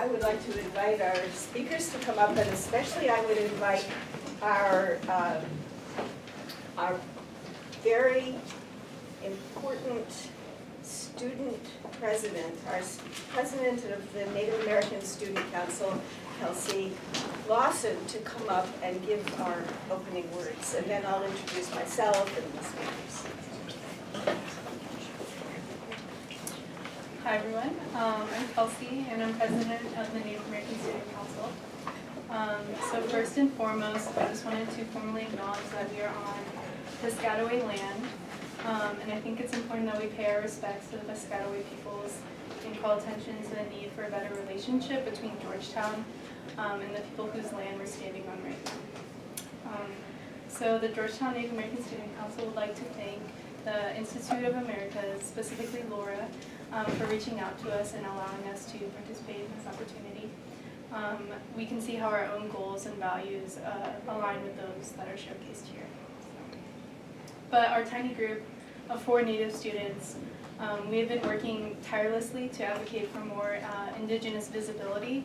I would like to invite our speakers to come up, and especially I would invite our very important student president, our president of the Native American Student Council, Kelsey, Lawson, to come up and give our opening words. And then I'll introduce myself and the speakers. Hi everyone, I'm Kelsey and I'm president of the Native American Student Council. So first and foremost, I just wanted to formally acknowledge that we are on Piscataway land, and I think it's important that we pay our respects to the Piscataway peoples and call attention to the need for a better relationship between Georgetown and the people whose land we're standing on right now. So the Georgetown Native American Student Council would like to thank the Institute of Americas, specifically Laura, for reaching out to us and allowing us to participate in this opportunity. We can see how our own goals and values align with those that are showcased here. But our tiny group of 4 Native students, we have been working tirelessly to advocate for more Indigenous visibility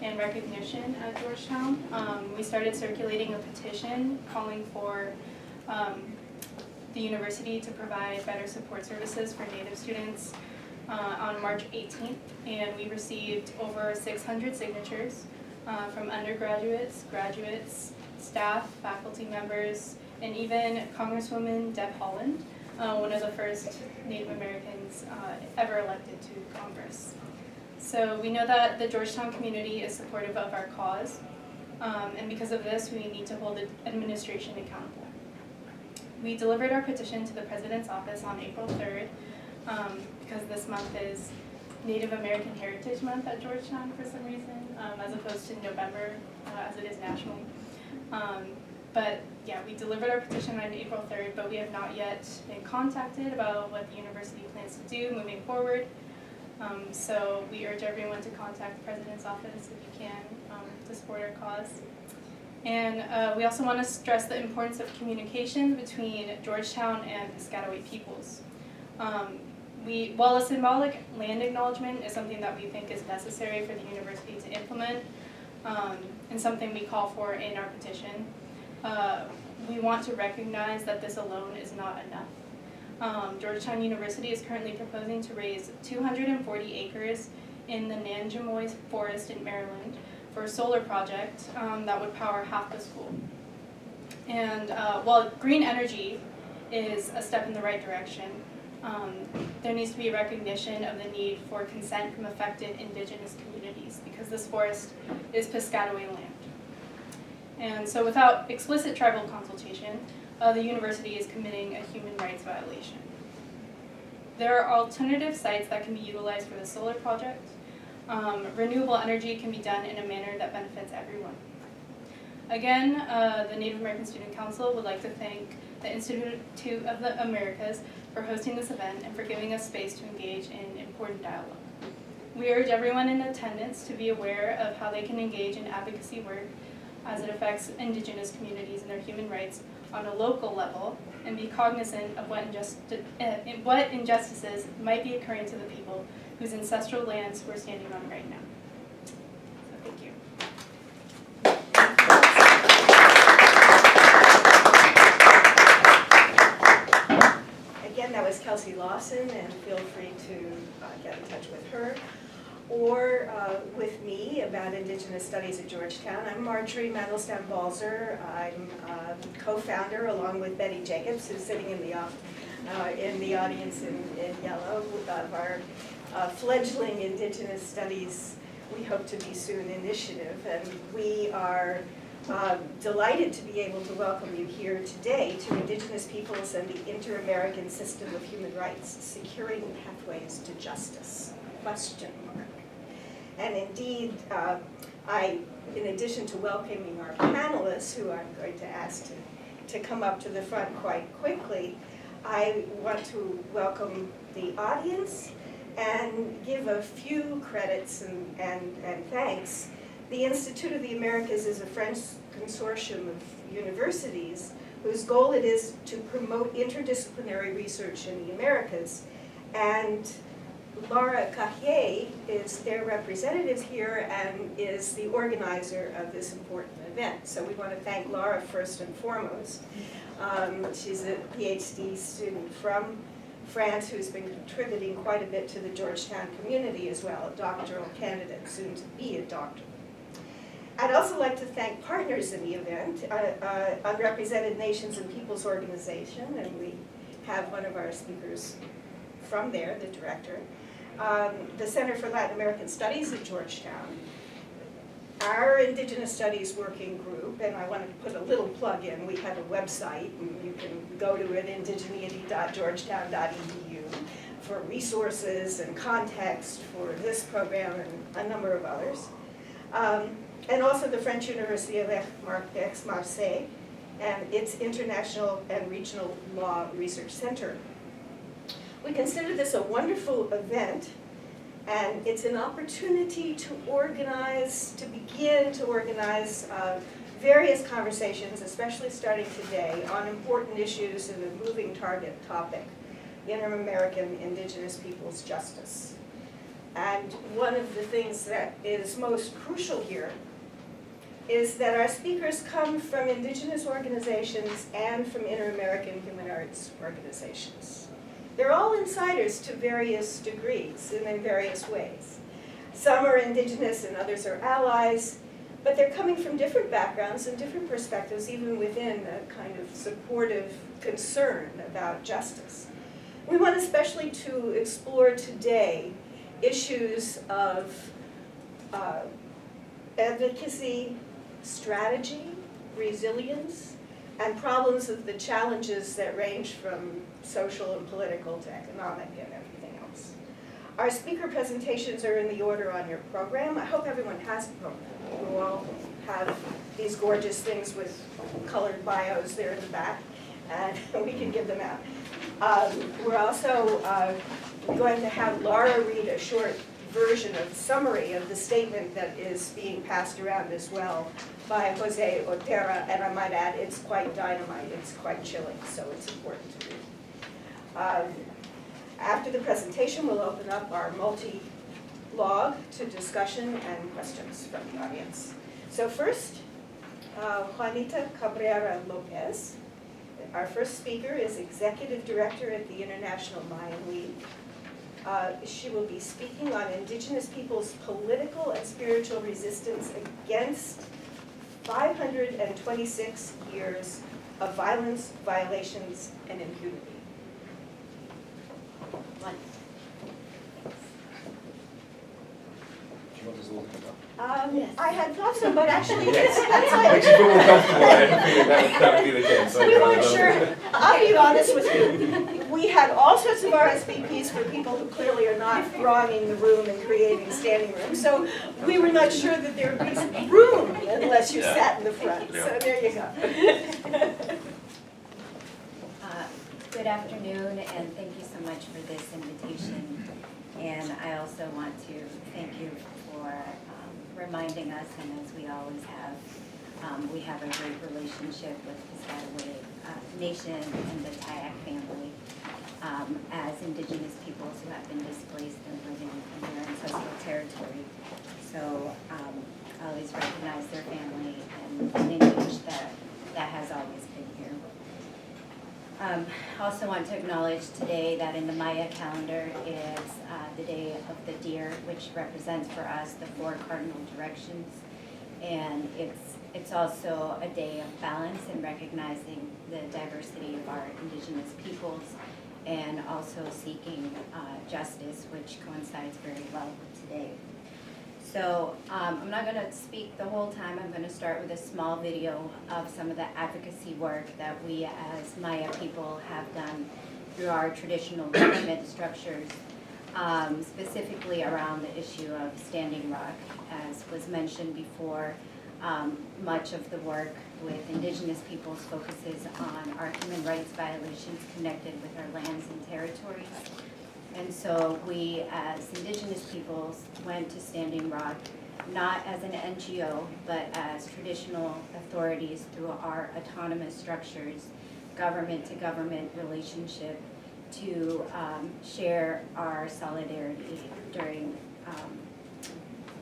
and recognition at Georgetown. We started circulating a petition calling for the university to provide better support services for Native students on March 18th, and we received over 600 signatures from undergraduates, graduates, staff, faculty members, and even Congresswoman Deb Haaland, one of the first Native Americans ever elected to Congress. So we know that the Georgetown community is supportive of our cause, and because of this, we need to hold the administration accountable. We delivered our petition to the President's office on April 3rd, because this month is Native American Heritage Month at Georgetown for some reason, as opposed to November, as it is nationally. But yeah, we delivered our petition on April 3rd, but we have not yet been contacted about what the university plans to do moving forward. So we urge everyone to contact the President's office if you can to support our cause. And we also want to stress the importance of communication between Georgetown and Piscataway peoples. While a symbolic land acknowledgement is something that we think is necessary for the university to implement, and something we call for in our petition, we want to recognize that this alone is not enough. Georgetown University is currently proposing to raise 240 acres in the Nanjamoy Forest in Maryland for a solar project that would power half the school. And while green energy is a step in the right direction, there needs to be a recognition of the need for consent from affected Indigenous communities, because this forest is Piscataway land. And so without explicit tribal consultation, the university is committing a human rights violation. There are alternative sites that can be utilized for the solar project. Renewable energy can be done in a manner that benefits everyone. Again, the Native American Student Council would like to thank the Institute of the Americas for hosting this event and for giving us space to engage in important dialogue. We urge everyone in attendance to be aware of how they can engage in advocacy work as it affects Indigenous communities and their human rights on a local level, and be cognizant of what injustices might be occurring to the people whose ancestral lands we're standing on right now. So thank you. Again, that was Kelsey Lawson, and feel free to get in touch with her or with me about Indigenous Studies at Georgetown. I'm Marjorie Mandelstam Balzer. I'm co-founder, along with Betty Jacobs, who's sitting in the audience in yellow, of our fledgling Indigenous Studies, we hope to be soon, initiative. And we are delighted to be able to welcome you here today to Indigenous Peoples and the Inter-American System of Human Rights, Securing Pathways to Justice, ? And indeed, in addition to welcoming our panelists, who I'm going to ask to come up to the front quite quickly, I want to welcome the audience and give a few credits and thanks. The Institute of the Americas is a French consortium of universities whose goal it is to promote interdisciplinary research in the Americas. And Laura Cahier is their representative here and is the organizer of this important event. So we want to thank Laura first and foremost. She's a PhD student from France who's been contributing quite a bit to the Georgetown community as well, a doctoral candidate, soon to be a doctor. I'd also like to thank partners in the event, Unrepresented Nations and Peoples Organization, and we have one of our speakers from there, the director, the Center for Latin American Studies at Georgetown, our Indigenous Studies Working Group, and I want to put a little plug in. We have a website, and you can go to it, indigeneity.georgetown.edu, for resources and context for this program and a number of others. And also the French University of Aix-Marseille and its International and Regional Law Research Center. We consider this a wonderful event, and it's an opportunity to begin to organize various conversations, especially starting today, on important issues in the moving target topic, Inter-American Indigenous peoples' justice. And one of the things that is most crucial here is that our speakers come from Indigenous organizations and from Inter-American human rights organizations. They're all insiders to various degrees and in various ways. Some are Indigenous and others are allies, but they're coming from different backgrounds and different perspectives, even within a kind of supportive concern about justice. We want especially to explore today issues of advocacy, strategy, resilience, and problems of the challenges that range from social and political to economic and everything else. Our speaker presentations are in the order on your program. I hope everyone has a program. You all have these gorgeous things with colored bios there in the back, and we can give them out. We're also going to have Laura read a short version of summary of the statement that is being passed around as well by José Otero, and I might add, it's quite dynamite, it's quite chilling, so it's important to read. After the presentation, we'll open up our multi-log to discussion and questions from the audience. So first, Juanita Cabrera López. Our first speaker is Executive Director at the International Mayan League. She will be speaking on Indigenous peoples' political and spiritual resistance against 526 years of violence, violations, and impunity. Yes. I had thought so, but actually, that's Makes you feel more comfortable. I didn't think that would be the case. we weren't sure. I'll be honest with you. We had all sorts of RSVPs for people who clearly are not thronging the room and creating standing room. So we were not sure that there would be room unless you sat in the front. So there you go. Good afternoon, and thank you so much for this invitation. And I also want to thank you for reminding us, and as we always have, we have a great relationship with the Piscataway Nation and the Tayac family as Indigenous peoples who have been displaced and living in their ancestral territory. So I always recognize their family and the lineage that has always been here. I also want to acknowledge today that in the Maya calendar is the Day of the Deer, which represents for us the 4 cardinal directions. And it's also a day of balance in recognizing the diversity of our Indigenous peoples and also seeking justice, which coincides very well with today. So I'm not going to speak the whole time. I'm going to start with a small video of some of the advocacy work that we as Maya people have done through our traditional government structures, specifically around the issue of Standing Rock. As was mentioned before, much of the work with Indigenous peoples focuses on our human rights violations connected with our lands and territories. And so we, as Indigenous peoples, went to Standing Rock, not as an NGO, but as traditional authorities through our autonomous structures, government-to-government relationship, to share our solidarity during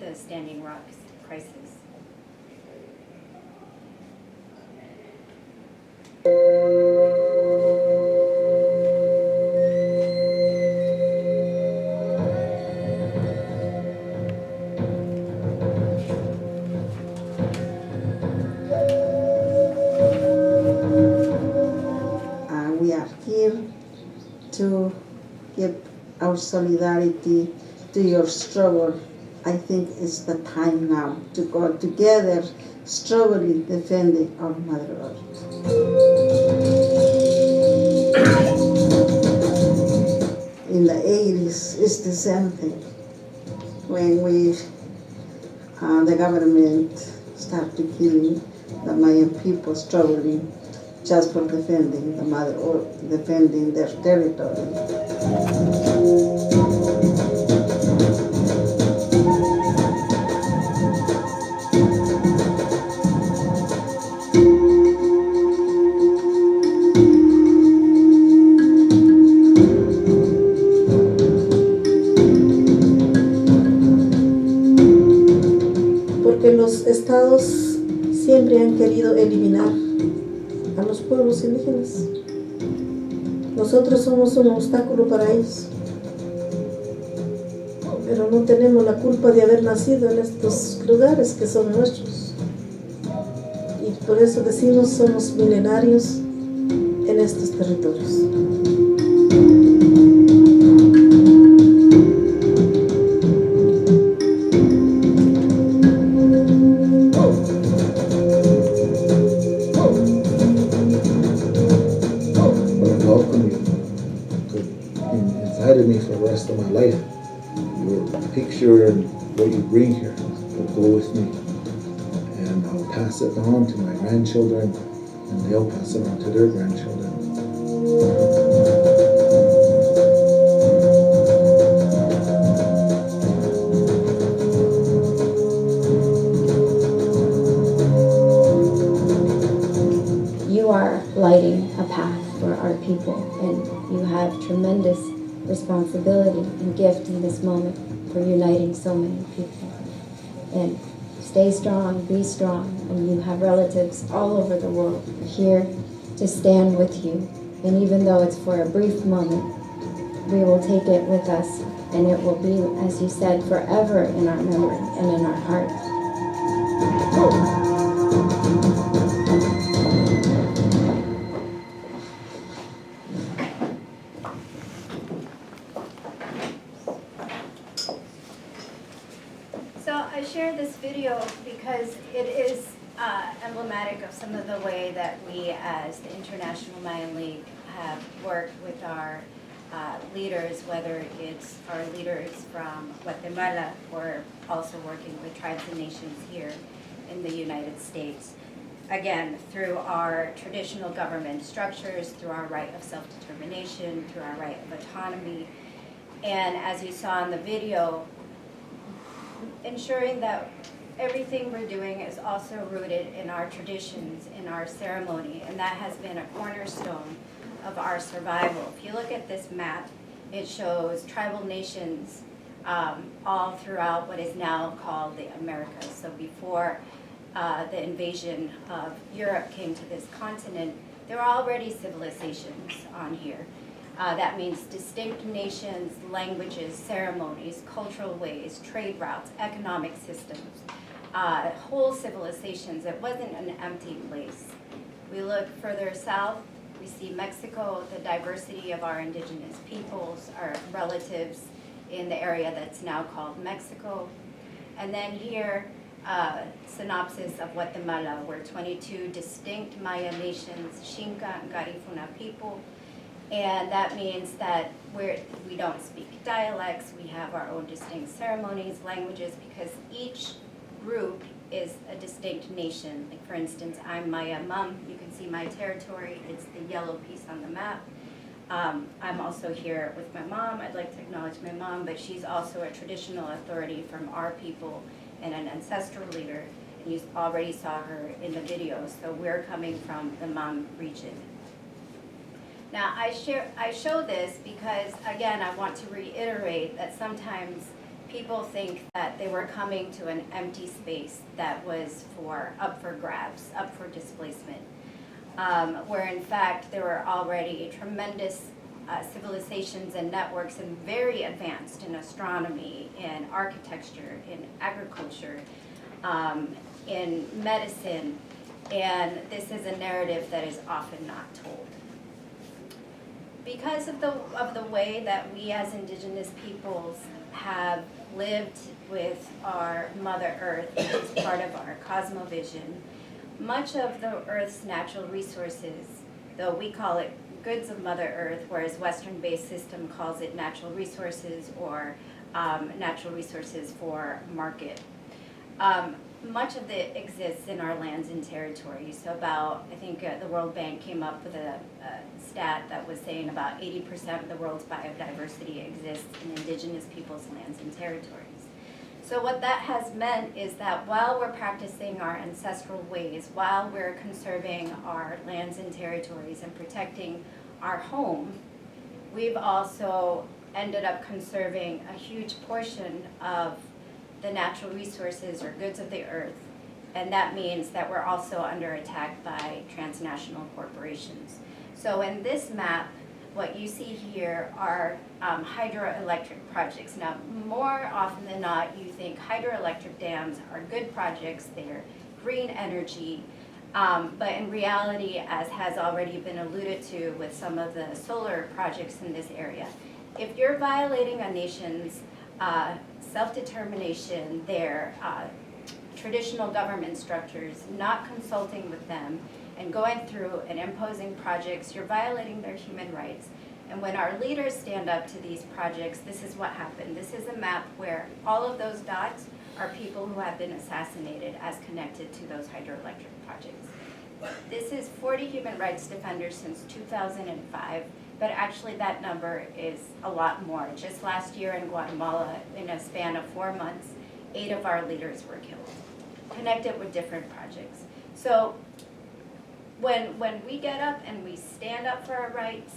the Standing Rock crisis. We are here to give our solidarity to your struggle. I think it's the time now to go together, struggling, defending our Mother Earth. In the 80s, it's the same thing. When the government started killing the Mayan people, struggling just for defending the Mother Earth, defending their territory. Porque los estados siempre han querido eliminar a los pueblos indígenas. Nosotros somos un obstáculo para ellos, pero no tenemos la culpa de haber nacido en estos lugares que son nuestros, y por eso decimos somos milenarios en estos territorios. Me for the rest of my life. Your picture and what you bring here will go with me, and I'll pass it on to my grandchildren, and they'll pass it on to their grandchildren. You are lighting a path for our people, and you have tremendous responsibility and gift in this moment for uniting so many people. And stay strong, be strong, and you have relatives all over the world here to stand with you. And even though it's for a brief moment, we will take it with us, and it will be, as you said, forever in our memory and in our heart. This video because it is emblematic of some of the way that we as the International Mayan League have worked with our leaders, whether it's our leaders from Guatemala or also working with tribes and nations here in the United States. Again, through our traditional government structures, through our right of self-determination, through our right of autonomy. And as you saw in the video, ensuring that everything we're doing is also rooted in our traditions, in our ceremony, and that has been a cornerstone of our survival. If you look at this map, it shows tribal nations all throughout what is now called the Americas. So before the invasion of Europe came to this continent, there were already civilizations on here. That means distinct nations, languages, ceremonies, cultural ways, trade routes, economic systems, whole civilizations. It wasn't an empty place. We look further south, we see Mexico, the diversity of our indigenous peoples, our relatives in the area that's now called Mexico. And then here, synopsis of Guatemala, where 22 distinct Maya nations, Xinca and Garifuna people. And that means that we don't speak dialects, we have our own distinct ceremonies, languages, because each group is a distinct nation. Like for instance, I'm Maya Mum, you can see my territory, it's the yellow piece on the map. I'm also here with my mom. I'd like to acknowledge my mom, but she's also a traditional authority from our people and an ancestral leader, and you already saw her in the video, so we're coming from the Mam region. Now, I show this because, again, I want to reiterate that sometimes people think that they were coming to an empty space that was up for grabs, up for displacement, where in fact there were already tremendous civilizations and networks and very advanced in astronomy, in architecture, in agriculture, in medicine, and this is a narrative that is often not told. Because of the way that we as Indigenous peoples have lived with our Mother Earth as part of our cosmovision, much of the Earth's natural resources, though we call it goods of Mother Earth, whereas Western-based system calls it natural resources or natural resources for market. Much of it exists in our lands and territories. So about, I think the World Bank came up with a stat that was saying about 80% of the world's biodiversity exists in Indigenous peoples' lands and territories. So what that has meant is that while we're practicing our ancestral ways, while we're conserving our lands and territories and protecting our home, we've also ended up conserving a huge portion of the natural resources or goods of the earth, and that means that we're also under attack by transnational corporations. So in this map, what you see here are hydroelectric projects. Now, more often than not, you think hydroelectric dams are good projects, they're green energy, but in reality, as has already been alluded to with some of the solar projects in this area, if you're violating a nation's self-determination, their traditional government structures, not consulting with them, and going through and imposing projects, you're violating their human rights. And when our leaders stand up to these projects, this is what happened. This is a map where all of those dots are people who have been assassinated as connected to those hydroelectric projects. This is 40 human rights defenders since 2005. But actually that number is a lot more. Just last year in Guatemala, in a span of 4 months, 8 of our leaders were killed, connected with different projects. So when we get up and we stand up for our rights,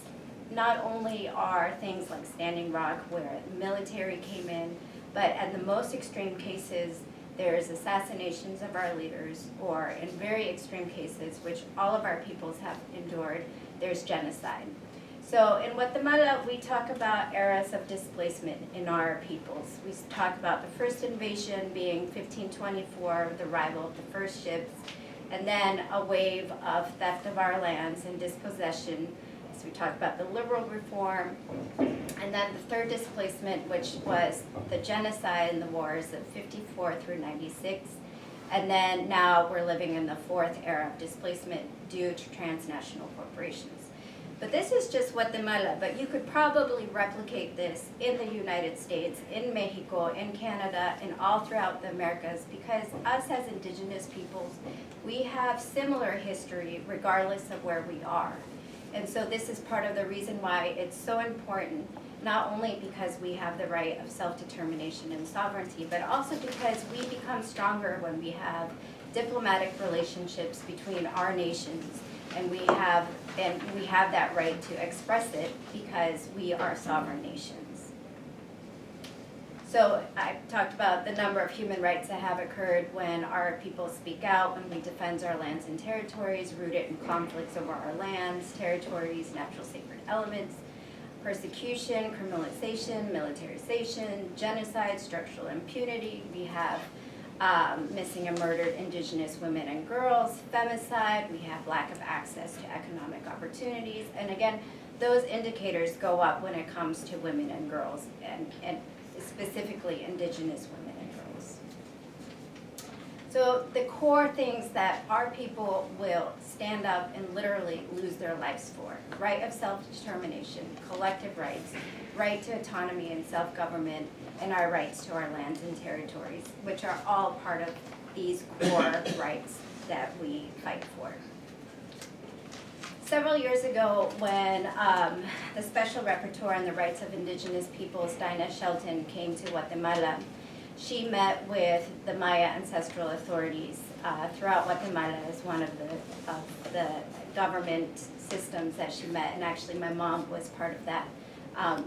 not only are things like Standing Rock, where the military came in, but at the most extreme cases, there's assassinations of our leaders, or in very extreme cases, which all of our peoples have endured, there's genocide. So in Guatemala, we talk about eras of displacement in our peoples. We talk about the first invasion being 1524, the arrival of the first ships, and then a wave of theft of our lands and dispossession. So we talk about the liberal reform, and then the third displacement, which was the genocide and the wars of 54 through 96. And then now we're living in the fourth era of displacement due to transnational corporations. But this is just Guatemala, but you could probably replicate this in the United States, in Mexico, in Canada, and all throughout the Americas, because us as Indigenous peoples, we have similar history regardless of where we are. And so this is part of the reason why it's so important, not only because we have the right of self-determination and sovereignty, but also because we become stronger when we have diplomatic relationships between our nations. And we have that right to express it because we are sovereign nations. So I talked about the number of human rights that have occurred when our people speak out, when we defend our lands and territories rooted in conflicts over our lands, territories, natural sacred elements, persecution, criminalization, militarization, genocide, structural impunity. We have missing and murdered Indigenous women and girls, femicide, we have lack of access to economic opportunities, and again, those indicators go up when it comes to women and girls, and specifically Indigenous women and girls. So the core things that our people will stand up and literally lose their lives for: right of self-determination, collective rights, right to autonomy and self-government, and our rights to our lands and territories, which are all part of these core rights that we fight for. Several years ago, when the Special Rapporteur on the Rights of Indigenous Peoples, Dinah Shelton, came to Guatemala, she met with the Maya ancestral authorities throughout Guatemala as one of the government systems that she met. And actually my mom was part of that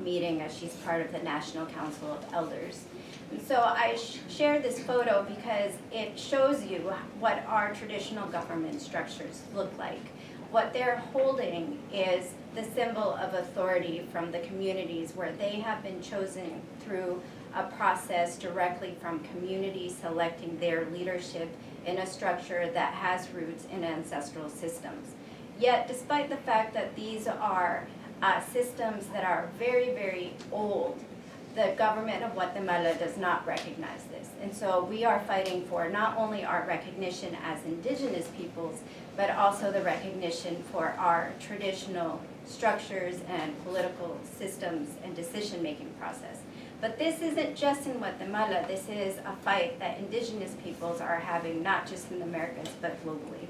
meeting, as she's part of the National Council of Elders. And so I share this photo because it shows you what our traditional government structures look like. What they're holding is the symbol of authority from the communities where they have been chosen through a process directly from communities selecting their leadership in a structure that has roots in ancestral systems. Yet, despite the fact that these are systems that are very, very old, the government of Guatemala does not recognize this. And so we are fighting for not only our recognition as indigenous peoples, but also the recognition for our traditional structures and political systems and decision-making process. But this isn't just in Guatemala. This is a fight that indigenous peoples are having, not just in the Americas, but globally.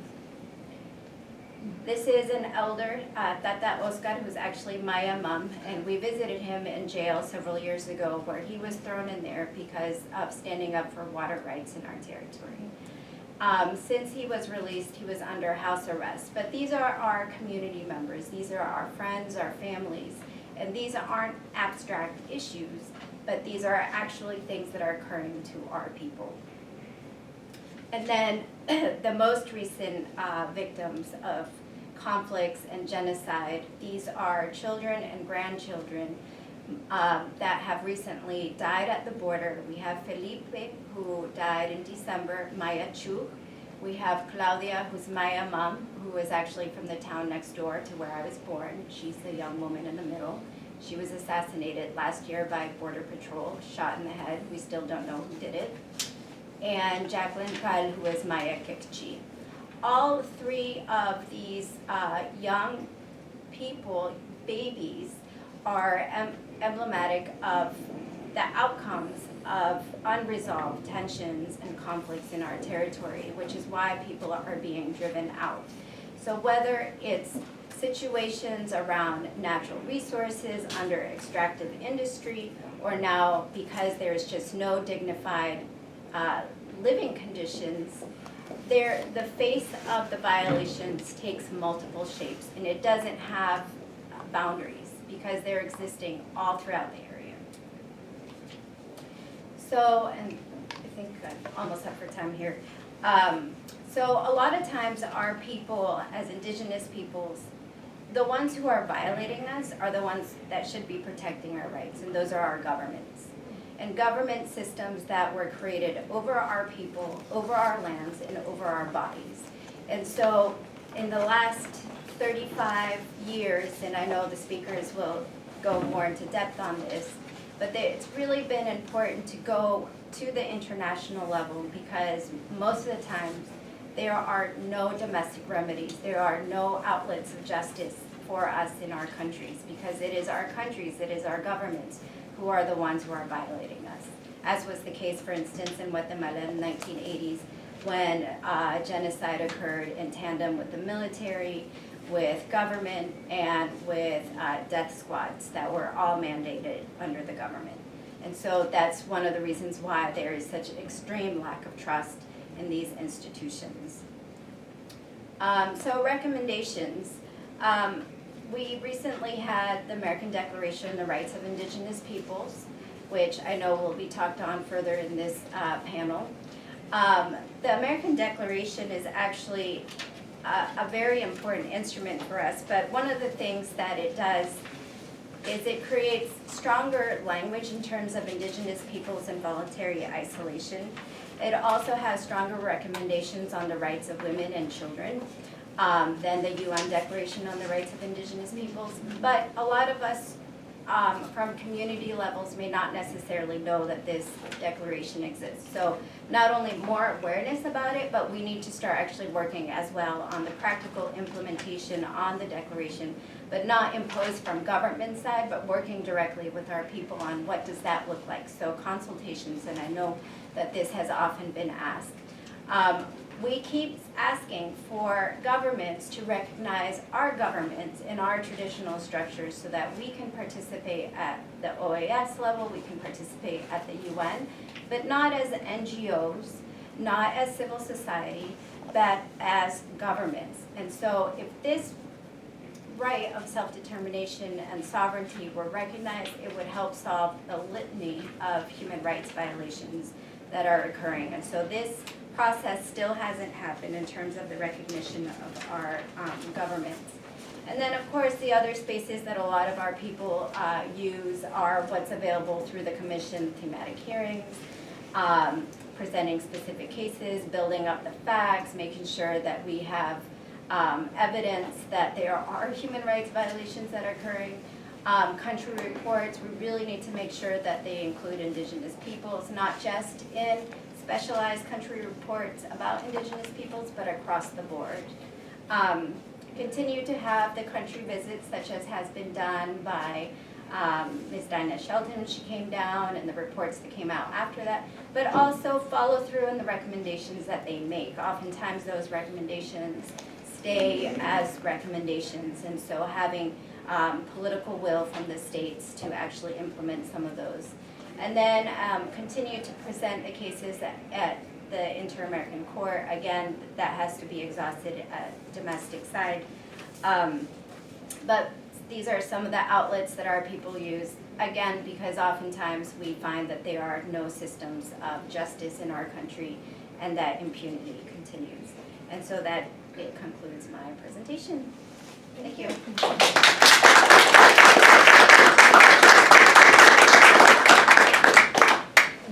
This is an elder, Tata Oscar, who's actually Maya mum, and we visited him in jail several years ago where he was thrown in there because of standing up for water rights in our territory. Since he was released, he was under house arrest. But these are our community members. These are our friends, our families. And these aren't abstract issues, but these are actually things that are occurring to our people. And then the most recent victims of conflicts and genocide, these are children and grandchildren that have recently died at the border. We have Felipe, who died in December, Maya Chu. We have Claudia, who's Maya mom, who is actually from the town next door to where I was born. She's the young woman in the middle. She was assassinated last year by Border Patrol, shot in the head. We still don't know who did it. And Jacqueline Cal, who is Maya Kikchi. All three of these young people, babies, are emblematic of the outcomes of unresolved tensions and conflicts in our territory, which is why people are being driven out. So whether it's situations around natural resources under extractive industry, or now because there's just no dignified living conditions, the face of the violations takes multiple shapes, and it doesn't have boundaries because they're existing all throughout the area. So, and I think I'm almost up for time here. So a lot of times our people, as indigenous peoples, the ones who are violating us are the ones that should be protecting our rights, and those are our governments. And government systems that were created over our people, over our lands, and over our bodies. And so in the last 35 years, and I know the speakers will go more into depth on this, but it's really been important to go to the international level because most of the time there are no domestic remedies. There are no outlets of justice for us in our countries because it is our countries, it is our governments who are the ones who are violating us. As was the case, for instance, in Guatemala in the 1980s when genocide occurred in tandem with the military, with government, and with death squads that were all mandated under the government. And so that's one of the reasons why there is such extreme lack of trust in these institutions. So recommendations. We recently had the American Declaration on the Rights of Indigenous Peoples, which I know will be talked on further in this panel. The American Declaration is actually a very important instrument for us, but one of the things that it does is it creates stronger language in terms of indigenous peoples and voluntary isolation. It also has stronger recommendations on the rights of women and children than the UN Declaration on the Rights of Indigenous Peoples. But a lot of us from community levels may not necessarily know that this declaration exists. So not only more awareness about it, but we need to start actually working as well on the practical implementation on the declaration, but not imposed from government side, but working directly with our people on what does that look like. So consultations, and I know that this has often been asked. We keep asking for governments to recognize our governments in our traditional structures so that we can participate at the OAS level, we can participate at the UN, but not as NGOs, not as civil society, but as governments. And so if this right of self-determination and sovereignty were recognized, it would help solve the litany of human rights violations that are occurring. And so this process still hasn't happened in terms of the recognition of our governments. And then, of course, the other spaces that a lot of our people use are what's available through the commission, thematic hearings, presenting specific cases, building up the facts, making sure that we have evidence that there are human rights violations that are occurring. Country reports, we really need to make sure that they include Indigenous peoples, not just in specialized country reports about Indigenous peoples, but across the board. Continue to have the country visits, such as has been done by Ms. Dinah Shelton. She came down, and the reports that came out after that, but also follow through on the recommendations that they make. Oftentimes those recommendations stay as recommendations, and so having political will from the states to actually implement some of those. And then continue to present the cases at the Inter-American Court. Again, that has to be exhausted at domestic side. But these are some of the outlets that our people use, again, because oftentimes we find that there are no systems of justice in our country and that impunity continues. And so that it concludes my presentation. Thank you.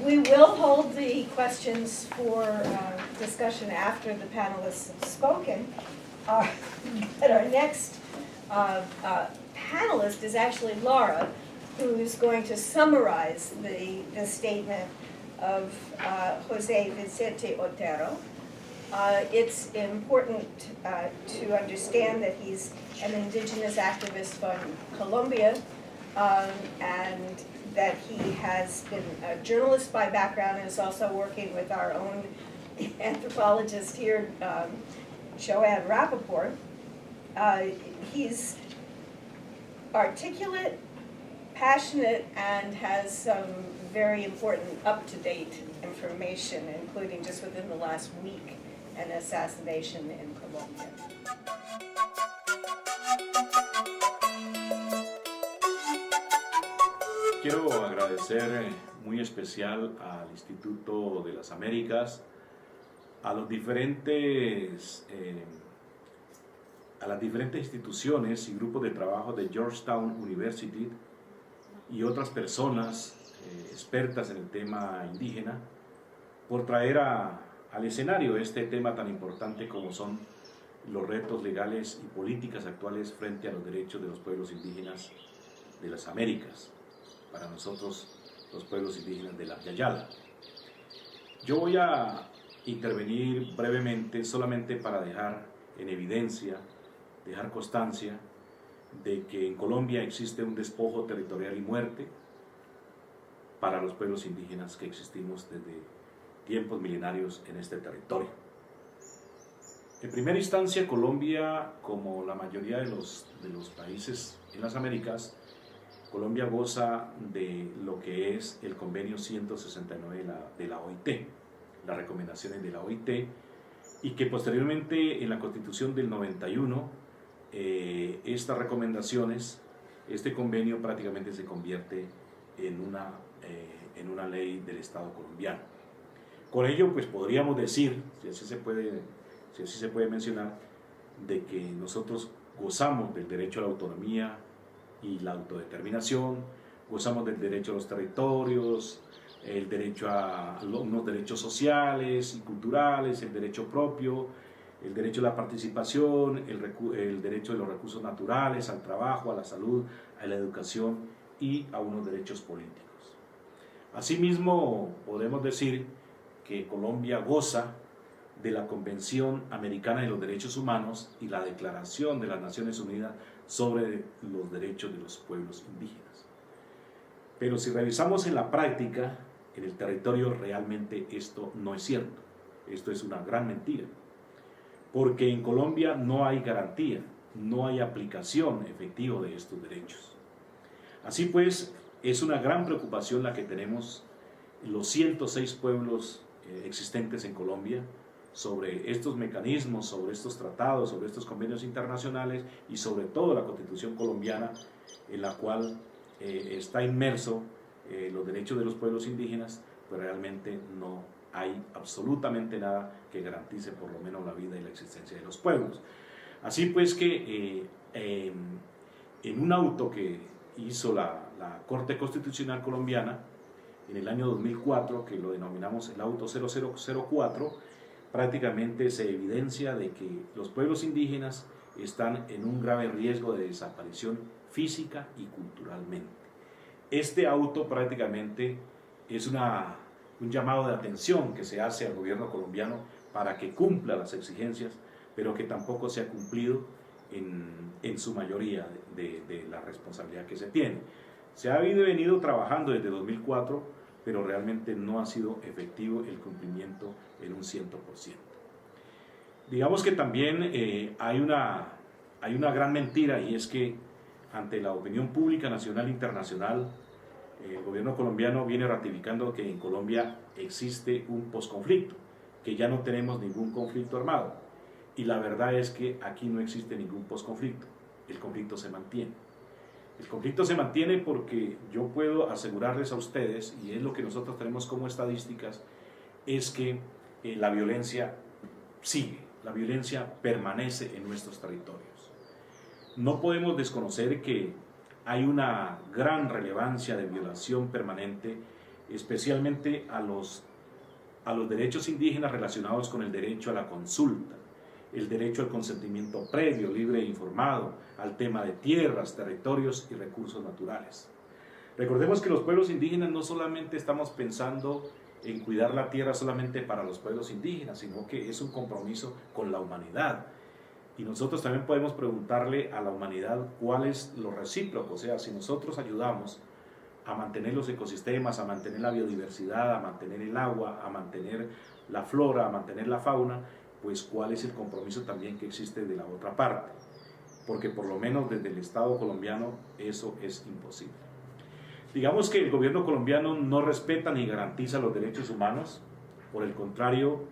We will hold the questions for discussion after the panelists have spoken. But our next panelist is actually Laura, who's going to summarize the statement of José Vicente Otero. It's important to understand that he's an indigenous activist from Colombia, and that he has been a journalist by background and is also working with our own anthropologist here, Joanne Rappaport. He's articulate, passionate, and has some very important up-to-date information, including just within the last week, an assassination in Colombia. Quiero agradecer muy especial al Instituto de las Américas, a las diferentes instituciones y grupos de trabajo de Georgetown University y otras personas expertas en el tema indígena por traer al escenario este tema tan importante como son los retos legales y políticas actuales frente a los derechos de los pueblos indígenas de las Américas, para nosotros los pueblos indígenas de la Yayala. Yo voy a intervenir brevemente solamente para dejar en evidencia, dejar constancia de que en Colombia existe un despojo territorial y muerte para los pueblos indígenas que existimos desde tiempos milenarios en este territorio. En primera instancia, Colombia, como la mayoría de los países en las Américas, Colombia goza de lo que es el convenio 169 de la OIT, las recomendaciones de la OIT, y que posteriormente en la Constitución del 91, estas recomendaciones, este convenio prácticamente se convierte en una ley del Estado colombiano. Con ello, pues podríamos decir, si así se puede mencionar, de que nosotros gozamos del derecho a la autonomía y la autodeterminación, gozamos del derecho a los territorios, el derecho a unos derechos sociales y culturales, el derecho propio, el derecho a la participación, el derecho de los recursos naturales, al trabajo, a la salud, a la educación y a unos derechos políticos. Asimismo, podemos decir que Colombia goza de la Convención Americana de los Derechos Humanos y la Declaración de las Naciones Unidas sobre los derechos de los pueblos indígenas. Pero si revisamos en la práctica, en el territorio, realmente esto no es cierto. Esto es una gran mentira. Porque en Colombia no hay garantía, no hay aplicación efectiva de estos derechos. Así pues, es una gran preocupación la que tenemos los 106 pueblos existentes en Colombia, sobre estos mecanismos, sobre estos tratados, sobre estos convenios internacionales y sobre todo la Constitución colombiana, en la cual está inmerso los derechos de los pueblos indígenas, pues realmente no hay absolutamente nada que garantice por lo menos la vida y la existencia de los pueblos. Así pues que en un auto que hizo la Corte Constitucional colombiana en el año 2004, que lo denominamos el auto 0004, prácticamente se evidencia de que los pueblos indígenas están en un grave riesgo de desaparición física y culturalmente. Este auto prácticamente es un llamado de atención que se hace al gobierno colombiano para que cumpla las exigencias, pero que tampoco se ha cumplido en su mayoría de la responsabilidad que se tiene. Se ha venido trabajando desde 2004, pero realmente no ha sido efectivo el cumplimiento en un 100%. Digamos que también hay una gran mentira, y es que ante la opinión pública nacional e internacional, el gobierno colombiano viene ratificando que en Colombia existe un posconflicto, que ya no tenemos ningún conflicto armado. Y la verdad es que aquí no existe ningún posconflicto, el conflicto se mantiene. El conflicto se mantiene porque yo puedo asegurarles a ustedes, y es lo que nosotros tenemos como estadísticas, es que la violencia sigue, la violencia permanece en nuestros territorios. No podemos desconocer que hay una gran relevancia de violación permanente, especialmente a los derechos indígenas relacionados con el derecho a la consulta, el derecho al consentimiento previo, libre e informado, al tema de tierras, territorios y recursos naturales. Recordemos que los pueblos indígenas no solamente estamos pensando en cuidar la tierra solamente para los pueblos indígenas, sino que es un compromiso con la humanidad. Y nosotros también podemos preguntarle a la humanidad cuál es lo recíproco, o sea, si nosotros ayudamos a mantener los ecosistemas, a mantener la biodiversidad, a mantener el agua, a mantener la flora, a mantener la fauna, pues cuál es el compromiso también que existe de la otra parte, porque por lo menos desde el Estado colombiano eso es imposible. Digamos que el gobierno colombiano no respeta ni garantiza los derechos humanos, por el contrario,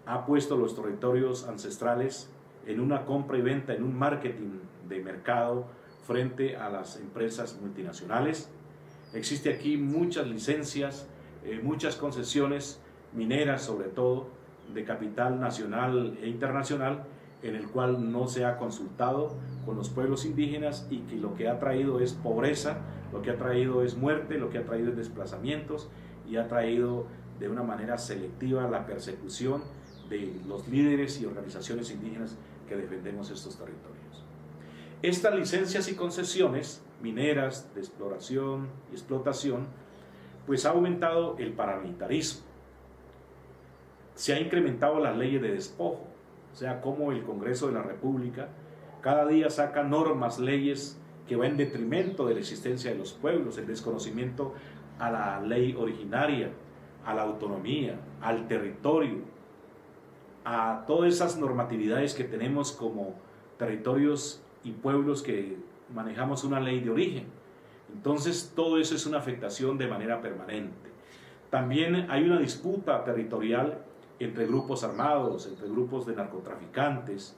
ha puesto los territorios ancestrales en una compra y venta, en un marketing de mercado frente a las empresas multinacionales. Existe aquí muchas licencias, muchas concesiones mineras sobre todo, de capital nacional e internacional, en el cual no se ha consultado con los pueblos indígenas y que lo que ha traído es pobreza, lo que ha traído es muerte, lo que ha traído es desplazamientos y ha traído de una manera selectiva la persecución de los líderes y organizaciones indígenas que defendemos estos territorios. Estas licencias y concesiones mineras de exploración y explotación, pues ha aumentado el paramilitarismo. Se ha incrementado las leyes de despojo, o sea, como el Congreso de la República cada día saca normas, leyes que van en detrimento de la existencia de los pueblos, el desconocimiento a la ley originaria, a la autonomía, al territorio, a todas esas normatividades que tenemos como territorios y pueblos que manejamos una ley de origen. Entonces todo eso es una afectación de manera permanente. También hay una disputa territorial entre grupos armados, entre grupos de narcotraficantes,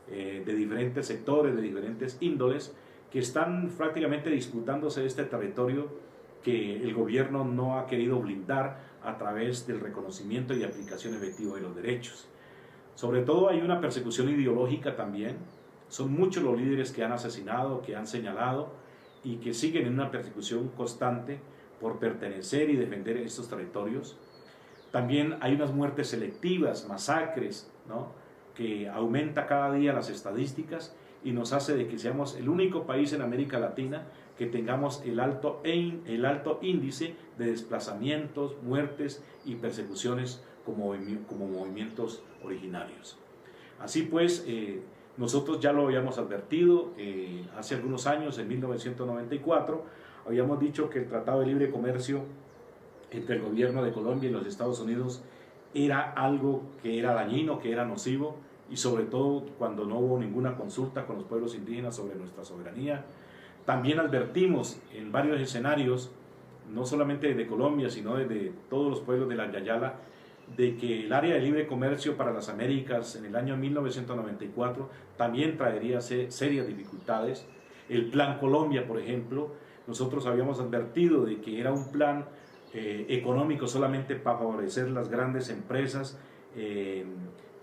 de diferentes sectores, de diferentes índoles, que están prácticamente disputándose este territorio que el gobierno no ha querido blindar a través del reconocimiento y aplicación efectiva de los derechos. Sobre todo hay una persecución ideológica también. Son muchos los líderes que han asesinado, que han señalado y que siguen en una persecución constante por pertenecer y defender estos territorios. También hay unas muertes selectivas, masacres, ¿no?, que aumenta cada día las estadísticas y nos hace de que seamos el único país en América Latina que tengamos el alto índice de desplazamientos, muertes y persecuciones como movimientos originarios. Así pues, nosotros ya lo habíamos advertido hace algunos años, en 1994, habíamos dicho que el Tratado de Libre Comercio entre el gobierno de Colombia y los Estados Unidos era algo que era dañino, que era nocivo, y sobre todo cuando no hubo ninguna consulta con los pueblos indígenas sobre nuestra soberanía. También advertimos en varios escenarios no solamente de Colombia, sino de todos los pueblos de la Yayala, de que el área de libre comercio para las Américas en el año 1994 también traería serias dificultades. El Plan Colombia, por ejemplo, nosotros habíamos advertido de que era un plan económico solamente para favorecer las grandes empresas que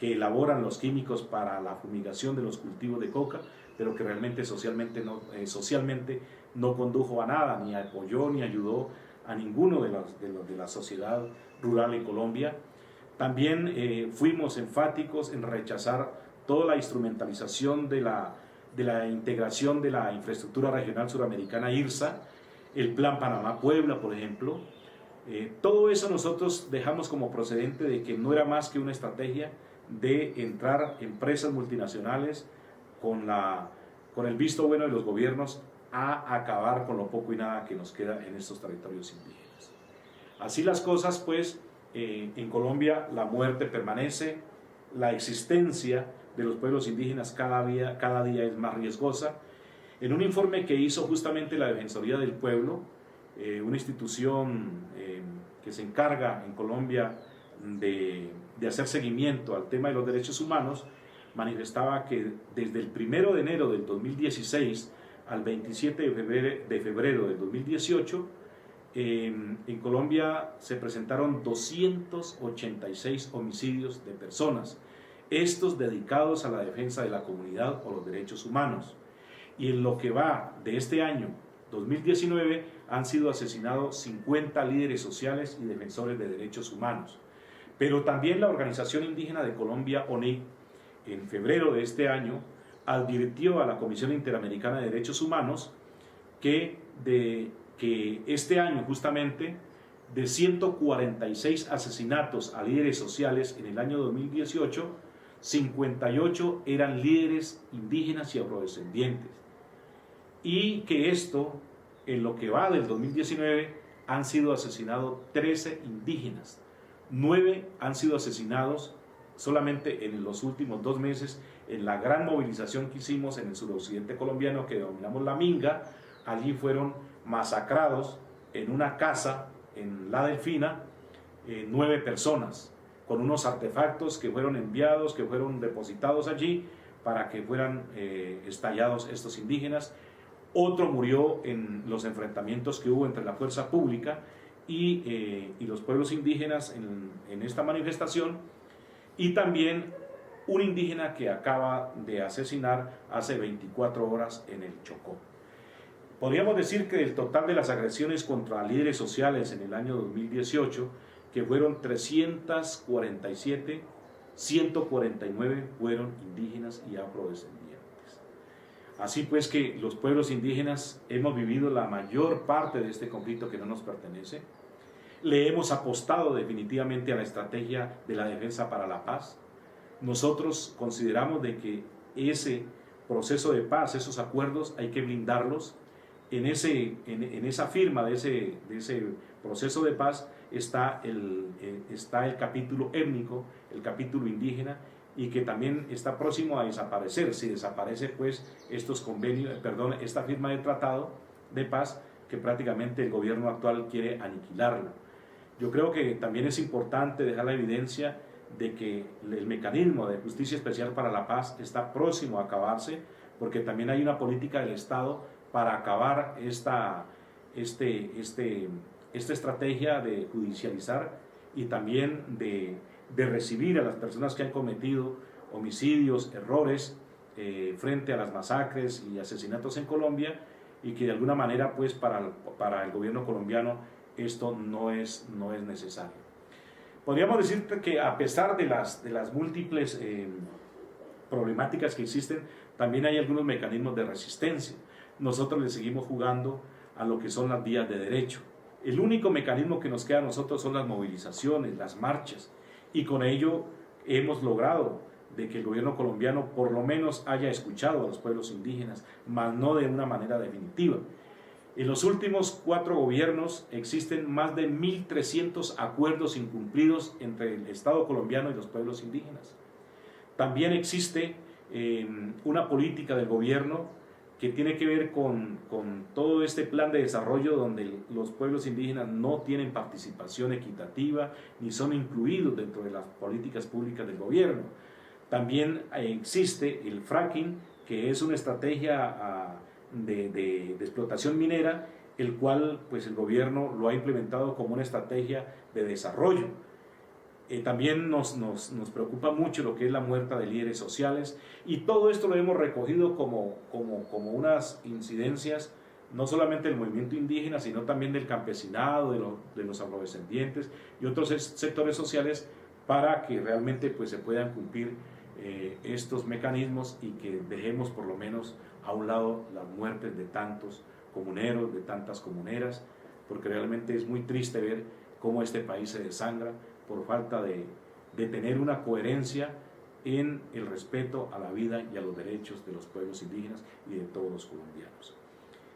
elaboran los químicos para la fumigación de los cultivos de coca, pero que realmente socialmente no condujo a nada, ni apoyó ni ayudó a ninguno de la sociedad rural en Colombia. También fuimos enfáticos en rechazar toda la instrumentalización de la integración de la infraestructura regional suramericana IRSA, el Plan Panamá-Puebla, por ejemplo. Todo eso nosotros dejamos como procedente de que no era más que una estrategia de entrar empresas multinacionales con el visto bueno de los gobiernos a acabar con lo poco y nada que nos queda en estos territorios indígenas. Así las cosas, pues, en Colombia la muerte permanece, la existencia de los pueblos indígenas cada día es más riesgosa. En un informe que hizo justamente la Defensoría del Pueblo, una institución que se encarga en Colombia de hacer seguimiento al tema de los derechos humanos, manifestaba que desde el 1 de enero del 2016 al 27 de febrero del 2018, en Colombia se presentaron 286 homicidios de personas, estos dedicados a la defensa de la comunidad o los derechos humanos. Y en lo que va de este año 2019 han sido asesinados 50 líderes sociales y defensores de derechos humanos. Pero también la Organización Indígena de Colombia, ONIC, en febrero de este año, advirtió a la Comisión Interamericana de Derechos Humanos que este año justamente de 146 asesinatos a líderes sociales en el año 2018, 58 eran líderes indígenas y afrodescendientes. Y que esto, en lo que va del 2019, han sido asesinados 13 indígenas. 9 han sido asesinados solamente en los últimos 2 meses en la gran movilización que hicimos en el suroccidente colombiano que denominamos La Minga. Allí fueron masacrados en una casa en La Delfina 9 personas con unos artefactos que fueron enviados, que fueron depositados allí para que fueran estallados estos indígenas. Otro murió en los enfrentamientos que hubo entre la fuerza pública y los pueblos indígenas en esta manifestación, y también un indígena que acaba de asesinar hace 24 horas en el Chocó. Podríamos decir que del total de las agresiones contra líderes sociales en el año 2018, que fueron 347, 149 fueron indígenas y afrodescendientes. Así pues que los pueblos indígenas hemos vivido la mayor parte de este conflicto que no nos pertenece. Le hemos apostado definitivamente a la estrategia de la defensa para la paz. Nosotros consideramos de que ese proceso de paz, esos acuerdos, hay que blindarlos. En esa firma de ese proceso de paz está el capítulo étnico, el capítulo indígena, y que también está próximo a desaparecer. Si desaparece, pues, esta firma de tratado de paz, que prácticamente el gobierno actual quiere aniquilarlo. Yo creo que también es importante dejar la evidencia de que el mecanismo de justicia especial para la paz está próximo a acabarse, porque también hay una política del Estado para acabar esta estrategia de judicializar y también de recibir a las personas que han cometido homicidios, errores frente a las masacres y asesinatos en Colombia, y que de alguna manera, pues, para el gobierno colombiano esto no es necesario. Podríamos decir que a pesar de las múltiples problemáticas que existen, también hay algunos mecanismos de resistencia. Nosotros le seguimos jugando a lo que son las vías de derecho. El único mecanismo que nos queda a nosotros son las movilizaciones, las marchas, y con ello hemos logrado de que el gobierno colombiano por lo menos haya escuchado a los pueblos indígenas, mas no de una manera definitiva. En los últimos 4 gobiernos existen más de 1.300 acuerdos incumplidos entre el Estado colombiano y los pueblos indígenas. También existe una política del gobierno que tiene que ver con todo este plan de desarrollo donde los pueblos indígenas no tienen participación equitativa ni son incluidos dentro de las políticas públicas del gobierno. También existe el fracking, que es una estrategia de explotación minera, el cual pues el gobierno lo ha implementado como una estrategia de desarrollo. También nos preocupa mucho lo que es la muerte de líderes sociales, y todo esto lo hemos recogido como unas incidencias no solamente del movimiento indígena, sino también del campesinado, de los afrodescendientes y otros sectores sociales, para que realmente pues, se puedan cumplir estos mecanismos y que dejemos por lo menos a un lado las muertes de tantos comuneros, de tantas comuneras, porque realmente es muy triste ver cómo este país se desangra por falta de tener una coherencia en el respeto a la vida y a los derechos de los pueblos indígenas y de todos los colombianos.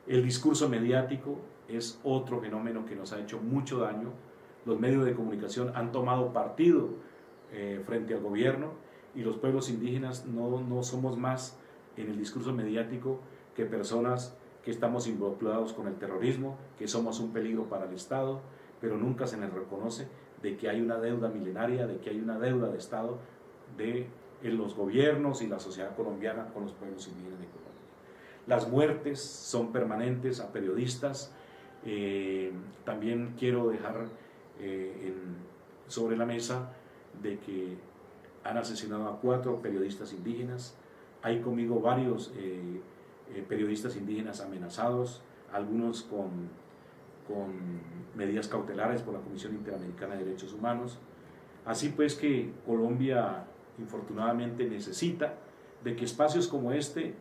El discurso mediático es otro fenómeno que nos ha hecho mucho daño. Los medios de comunicación han tomado partido frente al gobierno, y los pueblos indígenas no somos más en el discurso mediático que personas que estamos involucrados con el terrorismo, que somos un peligro para el Estado, pero nunca se nos reconoce de que hay una deuda milenaria, de que hay una deuda de Estado de los gobiernos y la sociedad colombiana con los pueblos indígenas de Colombia. Las muertes son permanentes a periodistas. También quiero dejar sobre la mesa de que han asesinado a 4 periodistas indígenas. Hay conmigo varios periodistas indígenas amenazados, algunos con medidas cautelares por la Comisión Interamericana de Derechos Humanos. Así pues que Colombia infortunadamente necesita de que espacios como este,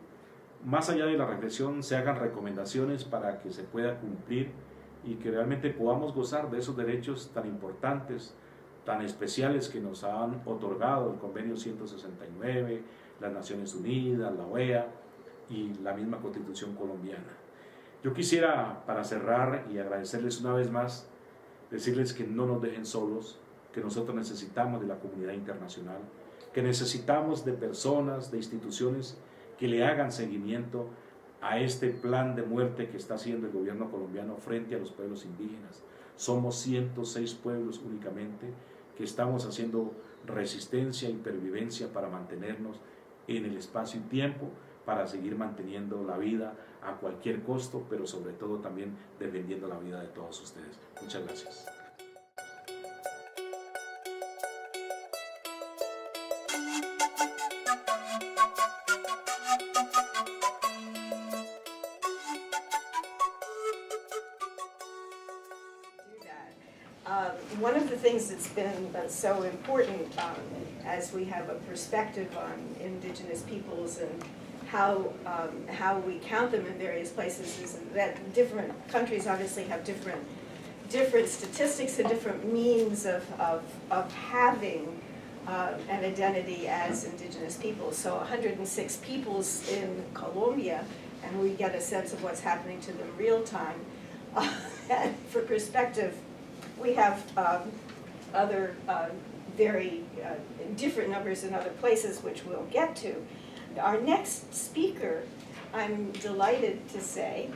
más allá de la reflexión, se hagan recomendaciones para que se pueda cumplir y que realmente podamos gozar de esos derechos tan importantes, tan especiales que nos han otorgado el Convenio 169, las Naciones Unidas, la OEA y la misma Constitución colombiana. Yo quisiera, para cerrar y agradecerles una vez más, decirles que no nos dejen solos, que nosotros necesitamos de la comunidad internacional, que necesitamos de personas, de instituciones que le hagan seguimiento a este plan de muerte que está haciendo el gobierno colombiano frente a los pueblos indígenas. Somos 106 pueblos únicamente que estamos haciendo resistencia y pervivencia para mantenernos en el espacio y tiempo, para seguir manteniendo la vida a cualquier costo, pero sobre todo también defendiendo la vida de todos ustedes. Muchas gracias. One of the things that's been so important as we have a perspective on indigenous peoples and how we count them in various places is that different countries obviously have different statistics and different means of having an identity as indigenous peoples. So 106 peoples in Colombia, and we get a sense of what's happening to them real time. And for perspective, we have other very different numbers in other places, which we'll get to. Our next speaker, I'm delighted to say,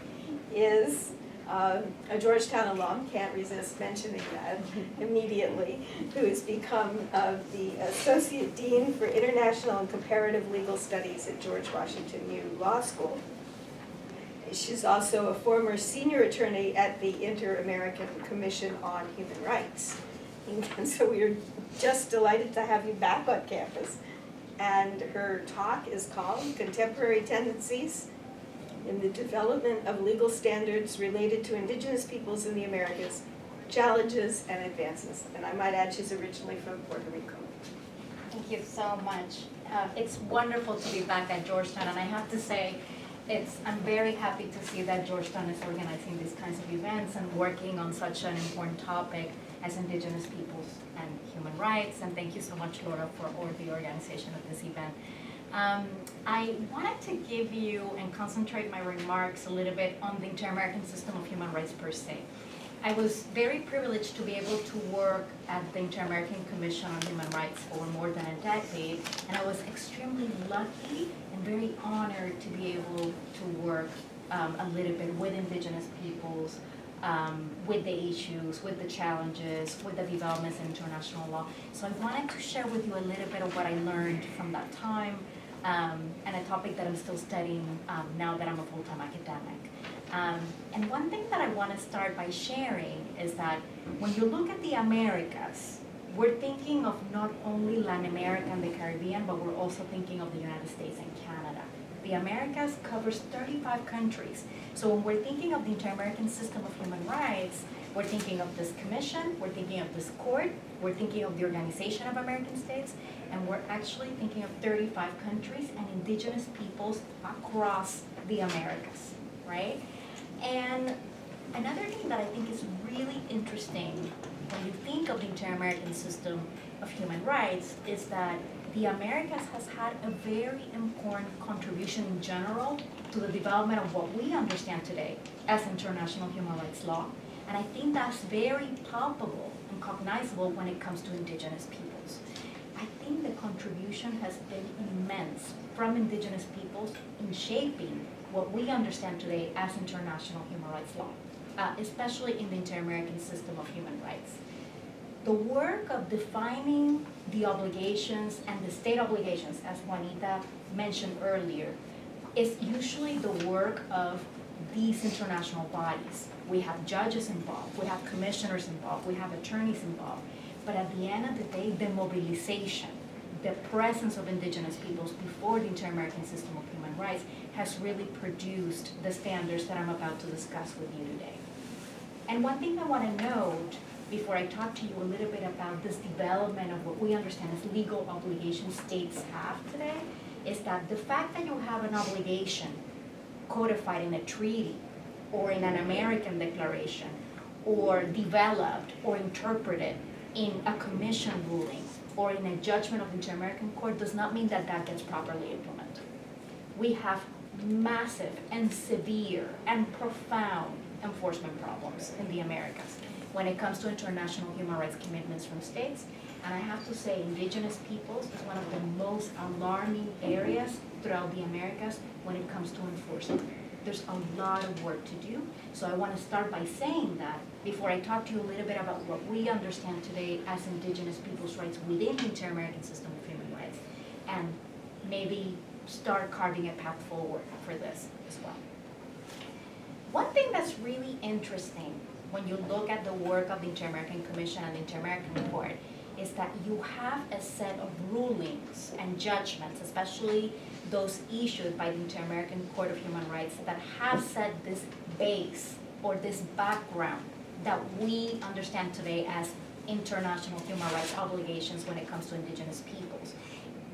is a Georgetown alum, can't resist mentioning that immediately, who has become the Associate Dean for International and Comparative Legal Studies at George Washington U Law School. She's also a former senior attorney at the Inter-American Commission on Human Rights. And so we are just delighted to have you back on campus. And her talk is called Contemporary Tendencies in the Development of Legal Standards Related to Indigenous Peoples in the Americas, Challenges and Advances. And I might add, she's originally from Puerto Rico. Thank you so much. It's wonderful to be back at Georgetown, and I have to say, I'm very happy to see that Georgetown is organizing these kinds of events and working on such an important topic as Indigenous peoples and human rights. And thank you so much, Laura, for the organization of this event. I wanted to give you and concentrate my remarks a little bit on the Inter-American system of human rights per se. I was very privileged to be able to work at the Inter-American Commission on Human Rights for more than a decade, and I was extremely extremely lucky and very honored to be able to work a little bit with Indigenous peoples, with the issues, with the challenges, with the developments in international law. So I wanted to share with you a little bit of what I learned from that time, and a topic that I'm still studying now that I'm a full-time academic. And one thing that I want to start by sharing is that when you look at the Americas, we're thinking of not only Latin America and the Caribbean, but we're also thinking of the United States and Canada. The Americas covers 35 countries. So when we're thinking of the Inter-American System of Human Rights, we're thinking of this commission, we're thinking of this court, we're thinking of the Organization of American States, and we're actually thinking of 35 countries and indigenous peoples across the Americas, right? And another thing that I think is really interesting when you think of the Inter-American System of Human Rights is that the Americas has had a very important contribution in general to the development of what we understand today as international human rights law. And I think that's very palpable and cognizable when it comes to indigenous peoples. I think the contribution has been immense from indigenous peoples in shaping what we understand today as international human rights law, especially in the Inter-American System of Human Rights. The work of defining the obligations and the state obligations, as Juanita mentioned earlier, is usually the work of these international bodies. We have judges involved, we have commissioners involved, we have attorneys involved. But at the end of the day, the mobilization, the presence of indigenous peoples before the Inter-American System of Human Rights has really produced the standards that I'm about to discuss with you today. And one thing I want to note before I talk to you a little bit about this development of what we understand as legal obligations states have today is that the fact that you have an obligation codified in a treaty or in an American declaration or developed or interpreted in a commission ruling or in a judgment of the Inter-American Court does not mean that that gets properly implemented. We have massive and severe and profound enforcement problems in the Americas when it comes to international human rights commitments from states. And I have to say, indigenous peoples is one of the most alarming areas throughout the Americas when it comes to enforcement. There's a lot of work to do. So I want to start by saying that before I talk to you a little bit about what we understand today as indigenous people's rights within the Inter-American System of Human Rights, and maybe start carving a path forward for this as well. One thing that's really interesting when you look at the work of the Inter-American Commission and the Inter-American Court is that you have a set of rulings and judgments, especially those issued by the Inter-American Court of Human Rights, that have set this base or this background that we understand today as international human rights obligations when it comes to indigenous peoples.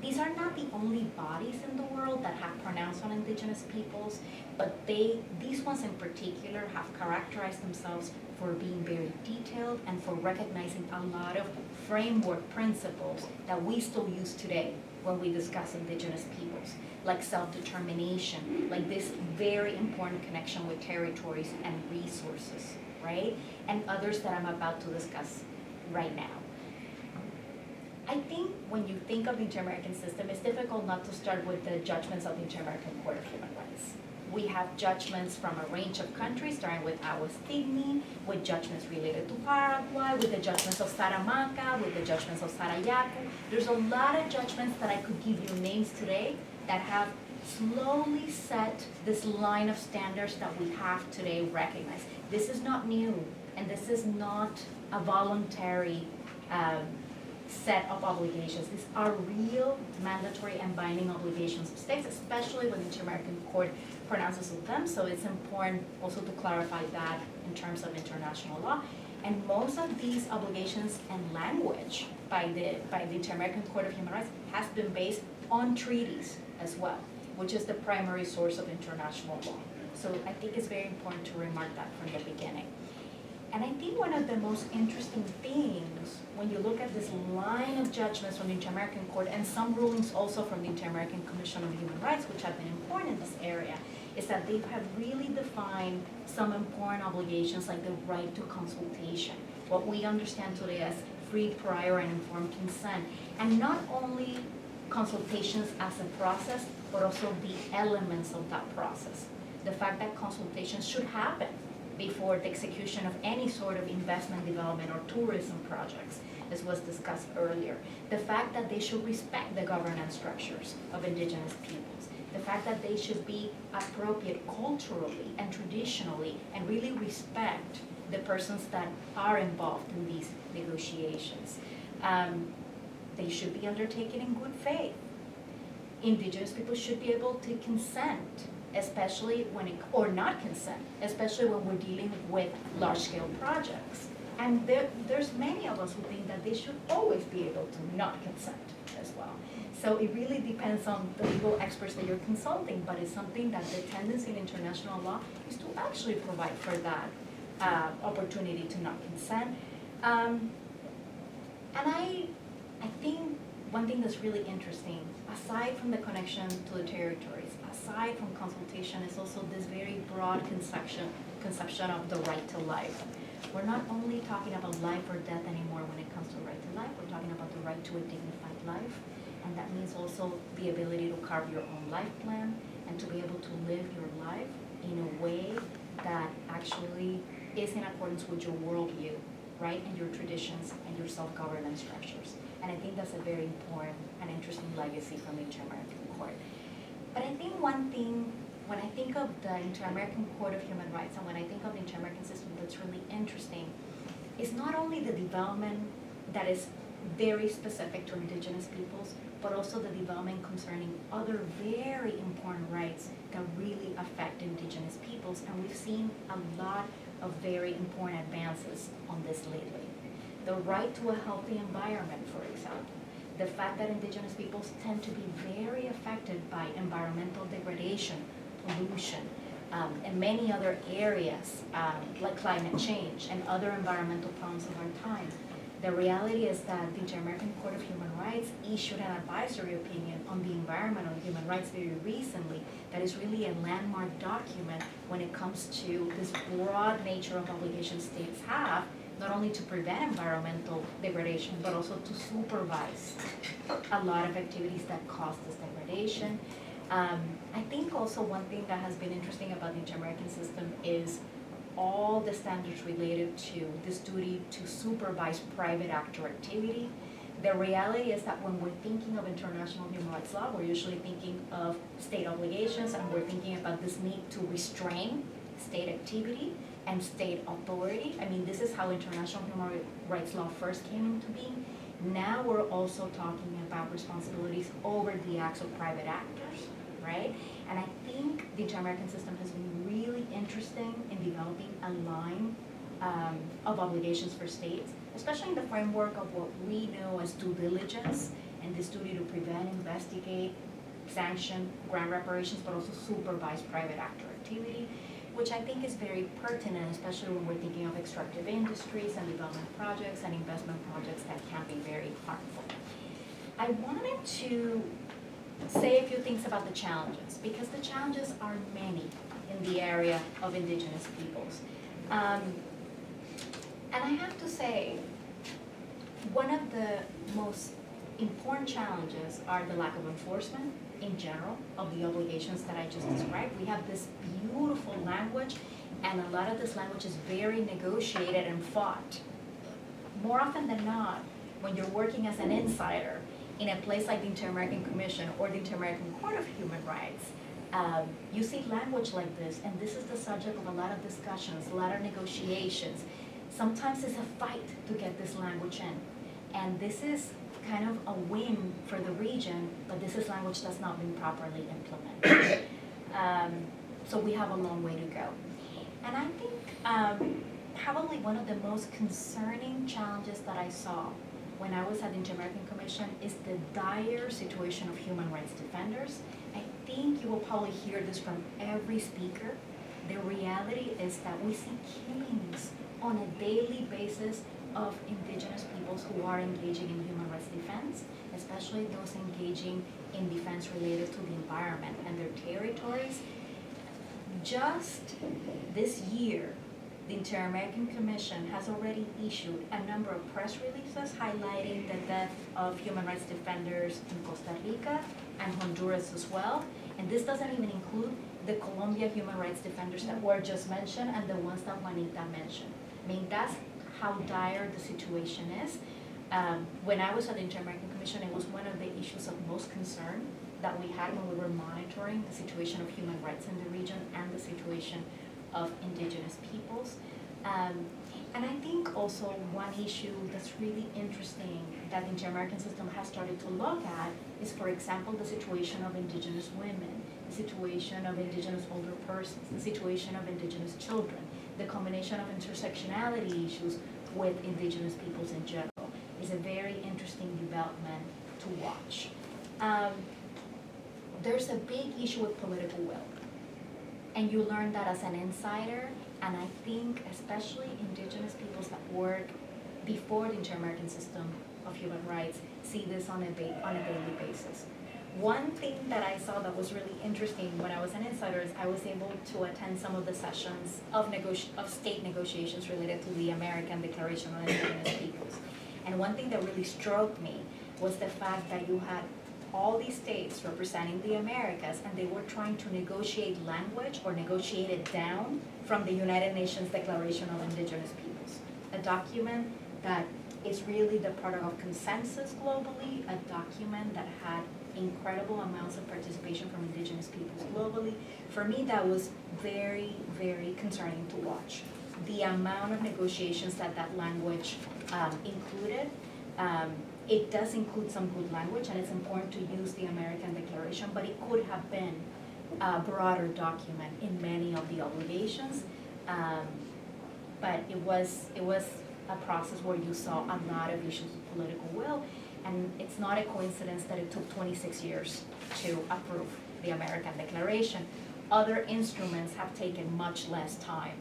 These are not the only bodies in the world that have pronounced on indigenous peoples, but these ones in particular have characterized themselves for being very detailed and for recognizing a lot of framework principles that we still use today when we discuss indigenous peoples, like self-determination, like this very important connection with territories and resources, right? And others that I'm about to discuss right now. I think when you think of the Inter-American System, it's difficult not to start with the judgments of the Inter-American Court of Human Rights. We have judgments from a range of countries, starting with Awastigni, with judgments related to Paraguay, with the judgments of Saramacca, with the judgments of Sarayaku. There's a lot of judgments that I could give you names today that have slowly set this line of standards that we have today recognized. This is not new, and this is not a voluntary set of obligations. These are real mandatory and binding obligations of states, especially when the Inter-American Court pronounces of them. So it's important also to clarify that in terms of international law. And most of these obligations and language by the Inter-American Court of Human Rights has been based on treaties as well, which is the primary source of international law. So I think it's very important to remark that from the beginning. And I think one of the most interesting things when you look at this line of judgments from the Inter-American Court and some rulings also from the Inter-American Commission on Human Rights, which have been important in this area, is that they have really defined some important obligations like the right to consultation, what we understand today as free, prior, and informed consent. And not only consultations as a process, but also the elements of that process. The fact that consultations should happen before the execution of any sort of investment, development, or tourism projects, as was discussed earlier. The fact that they should respect the governance structures of indigenous peoples. The fact that they should be appropriate culturally and traditionally and really respect the persons that are involved in these negotiations. They should be undertaken in good faith. Indigenous people should be able to consent, especially when or not consent, especially when we're dealing with large-scale projects. And there's many of us who think that they should always be able to not consent as well. So it really depends on the legal experts that you're consulting, but it's something that the tendency in international law is to actually provide for that opportunity to not consent. And I think one thing that's really interesting, aside from the connection to the territories, aside from consultation, is also this very broad conception of the right to life. We're not only talking about life or death anymore when it comes to the right to life, we're talking about the right to a dignified life. And that means also the ability to carve your own life plan and to be able to live your life in a way that actually is in accordance with your worldview, right? And your traditions and your self-governance structures. And I think that's a very important and interesting legacy from the Inter-American Court. But I think one thing, when I think of the Inter-American Court of Human Rights and when I think of the Inter-American system that's really interesting, is not only the development that is very specific to indigenous peoples, but also the development concerning other very important rights that really affect indigenous peoples. And we've seen a lot of very important advances on this lately. The right to a healthy environment, for example. The fact that indigenous peoples tend to be very affected by environmental degradation, pollution, and many other areas like climate change and other environmental problems of our time. The reality is that the Inter-American Court of Human Rights issued an advisory opinion on the environment and human rights very recently that is really a landmark document when it comes to this broad nature of obligations states have, not only to prevent environmental degradation, but also to supervise a lot of activities that cause this degradation. I think also one thing that has been interesting about the Inter-American system is all the standards related to this duty to supervise private actor activity. The reality is that when we're thinking of international human rights law, we're usually thinking of state obligations, and we're thinking about this need to restrain state activity and state authority. I mean, this is how international human rights law first came into being. Now we're also talking about responsibilities over the acts of private actors, right? And I think the Inter-American system has been really interesting in developing a line of obligations for states, especially in the framework of what we know as due diligence and this duty to prevent, investigate, sanction, grant reparations, but also supervise private actor activity, which I think is very pertinent, especially when we're thinking of extractive industries and development projects and investment projects that can be very harmful. I wanted to say a few things about the challenges, because the challenges are many in the area of indigenous peoples. And I have to say, one of the most important challenges are the lack of enforcement in general of the obligations that I just described. We have this beautiful language, and a lot of this language is very negotiated and fought. More often than not, when you're working as an insider in a place like the Inter-American Commission or the Inter-American Court of Human Rights, you see language like this, and this is the subject of a lot of discussions, a lot of negotiations. Sometimes it's a fight to get this language in, and this is kind of a win for the region, but this is language that's not been properly implemented. So we have a long way to go. And I think probably one of the most concerning challenges that I saw when I was at the Inter-American Commission is the dire situation of human rights defenders. I think you will probably hear this from every speaker. The reality is that we see killings on a daily basis of indigenous peoples who are engaging in human rights defense, especially those engaging in defense related to the environment and their territories. Just this year, the Inter-American Commission has already issued a number of press releases highlighting the death of human rights defenders in Costa Rica and Honduras as well. And this doesn't even include the Colombia human rights defenders that were just mentioned and the ones that Juanita mentioned. I mean, that's how dire the situation is. When I was at the Inter-American Commission, it was one of the issues of most concern that we had when we were monitoring the situation of human rights in the region and the situation of indigenous peoples. And I think also one issue that's really interesting that the Inter-American system has started to look at is, for example, the situation of indigenous women, the situation of indigenous older persons, the situation of indigenous children, the combination of intersectionality issues with indigenous peoples in general is a very interesting development to watch. There's a big issue with political will. And you learn that as an insider, and I think especially indigenous peoples that work before the Inter-American system of human rights see this on a daily basis. One thing that I saw that was really interesting when I was an insider is I was able to attend some of the sessions of state negotiations related to the American Declaration on Indigenous Peoples. And one thing that really struck me was the fact that you had all these states representing the Americas, and they were trying to negotiate language or negotiate it down from the United Nations Declaration of Indigenous Peoples, a document that is really the product of consensus globally, a document that had incredible amounts of participation from indigenous peoples globally. For me, that was very, very concerning to watch. The amount of negotiations that language included. It does include some good language, and it's important to use the American Declaration, but it could have been a broader document in many of the obligations. But it was a process where you saw a lot of issues of political will, and it's not a coincidence that it took 26 years to approve the American Declaration. Other instruments have taken much less time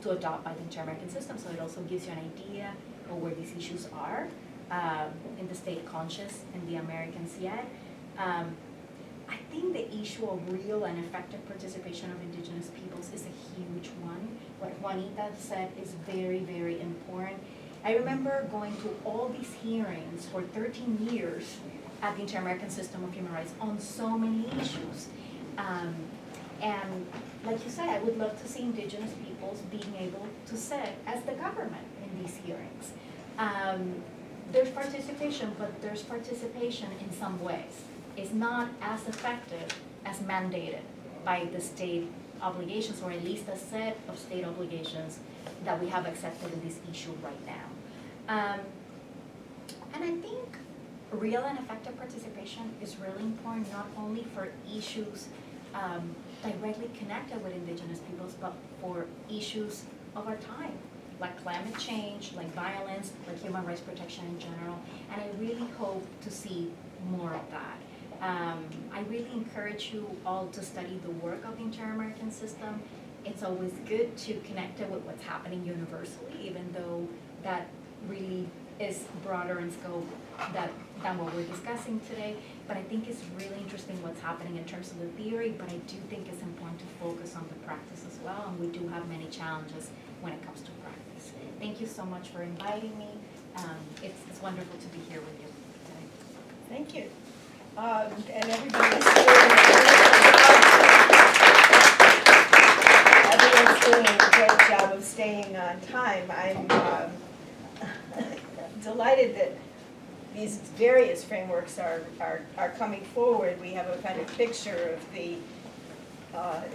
to adopt by the Inter-American system, so it also gives you an idea of where these issues are in the state conscious and the Americans yet. I think the issue of real and effective participation of indigenous peoples is a huge one. What Juanita said is very, very important. I remember going to all these hearings for 13 years at the Inter-American System of Human Rights on so many issues. And like you said, I would love to see indigenous peoples being able to sit as the government in these hearings. There's participation, but there's participation in some ways. It's not as effective as mandated by the state obligations, or at least a set of state obligations that we have accepted in this issue right now. And I think real and effective participation is really important, not only for issues directly connected with indigenous peoples, but for issues of our time, like climate change, like violence, like human rights protection in general. And I really hope to see more of that. I really encourage you all to study the work of the Inter-American system. It's always good to connect it with what's happening universally, even though that really is broader in scope than what we're discussing today. But I think it's really interesting what's happening in terms of the theory, but I do think it's important to focus on the practice as well, and we do have many challenges when it comes to practice. Thank you so much for inviting me. It's wonderful to be here with you today. Thank you. And everybody's doing a great job of staying on time. I'm delighted that these various frameworks are coming forward. We have a kind of picture of the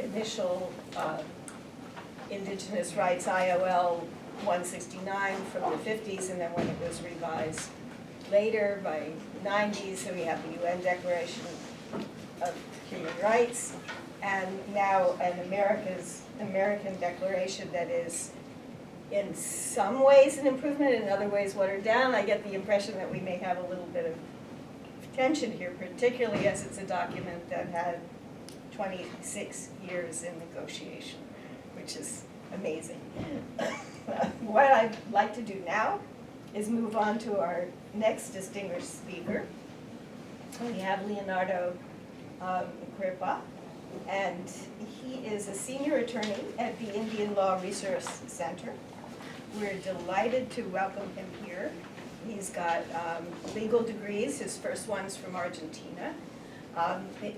initial Indigenous Rights IOL 169 from the 50s, and then when it was revised later by 90s, so we have the UN Declaration of Human Rights, and now an American Declaration that is in some ways an improvement, in other ways watered down. I get the impression that we may have a little bit of tension here, particularly as it's a document that had 26 years in negotiation, which is amazing. What I'd like to do now is move on to our next distinguished speaker. We have Leonardo Crippa, And he is a senior attorney at the Indian Law Resource Center. We're delighted to welcome him here. He's got legal degrees, his first one's from Argentina.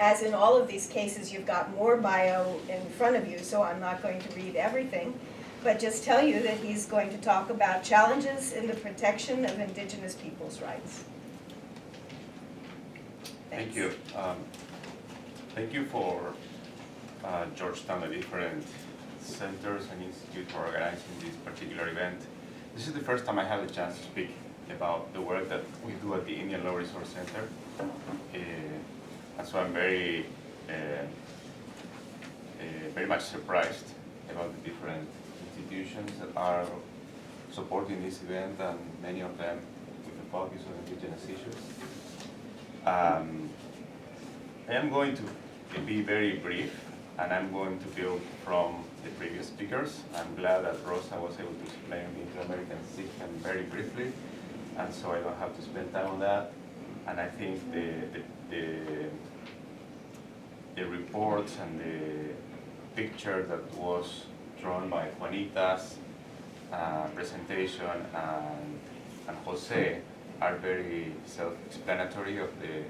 As in all of these cases, you've got more bio in front of you, so I'm not going to read everything, but just tell you that he's going to talk about challenges in the protection of Indigenous peoples' rights. Thank you. Thank you for Georgetown, the different centers and institutes for organizing this particular event. This is the first time I have a chance to speak about the work that we do at the Indian Law Resource Center. And so I'm very much surprised about the different institutions that are supporting this event, and many of them with a focus on Indigenous issues. I am going to be very brief, and I'm going to build from the previous speakers. I'm glad that Rosa was able to explain the Inter-American system very briefly, and so I don't have to spend time on that. And I think the reports and the picture that was drawn by Juanita's presentation and José are very self-explanatory of the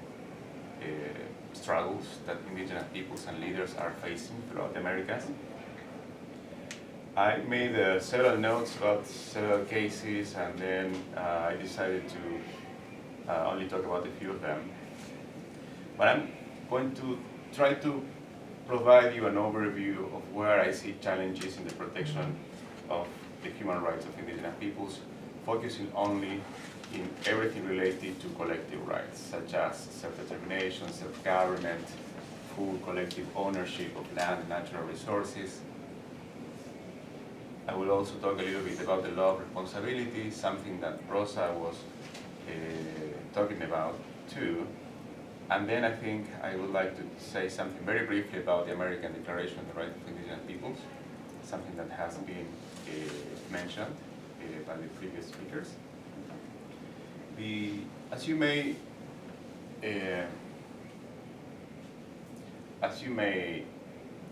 struggles that indigenous peoples and leaders are facing throughout the Americas. I made several notes about several cases, and then I decided to only talk about a few of them. But I'm going to try to provide you an overview of where I see challenges in the protection of the human rights of indigenous peoples, focusing only in everything related to collective rights, such as self-determination, self-government, full collective ownership of land and natural resources. I will also talk a little bit about the law of responsibility, something that Rosa was talking about too. And then I think I would like to say something very briefly about the American Declaration on the Rights of Indigenous Peoples, something that has been mentioned by the previous speakers. As you may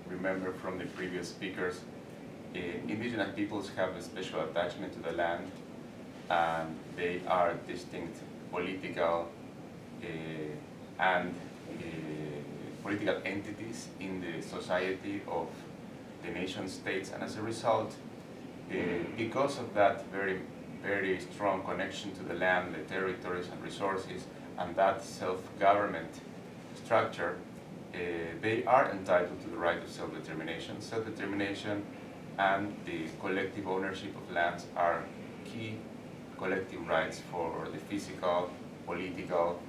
remember from the previous speakers, indigenous peoples have a special attachment to the land, and they are distinct political and political entities in the society of the nation states, and as a result, because of that very strong connection to the land, the territories and resources, and that self-government structure, they are entitled to the right of self-determination. Self-determination and the collective ownership of lands are key collective rights for the physical, political,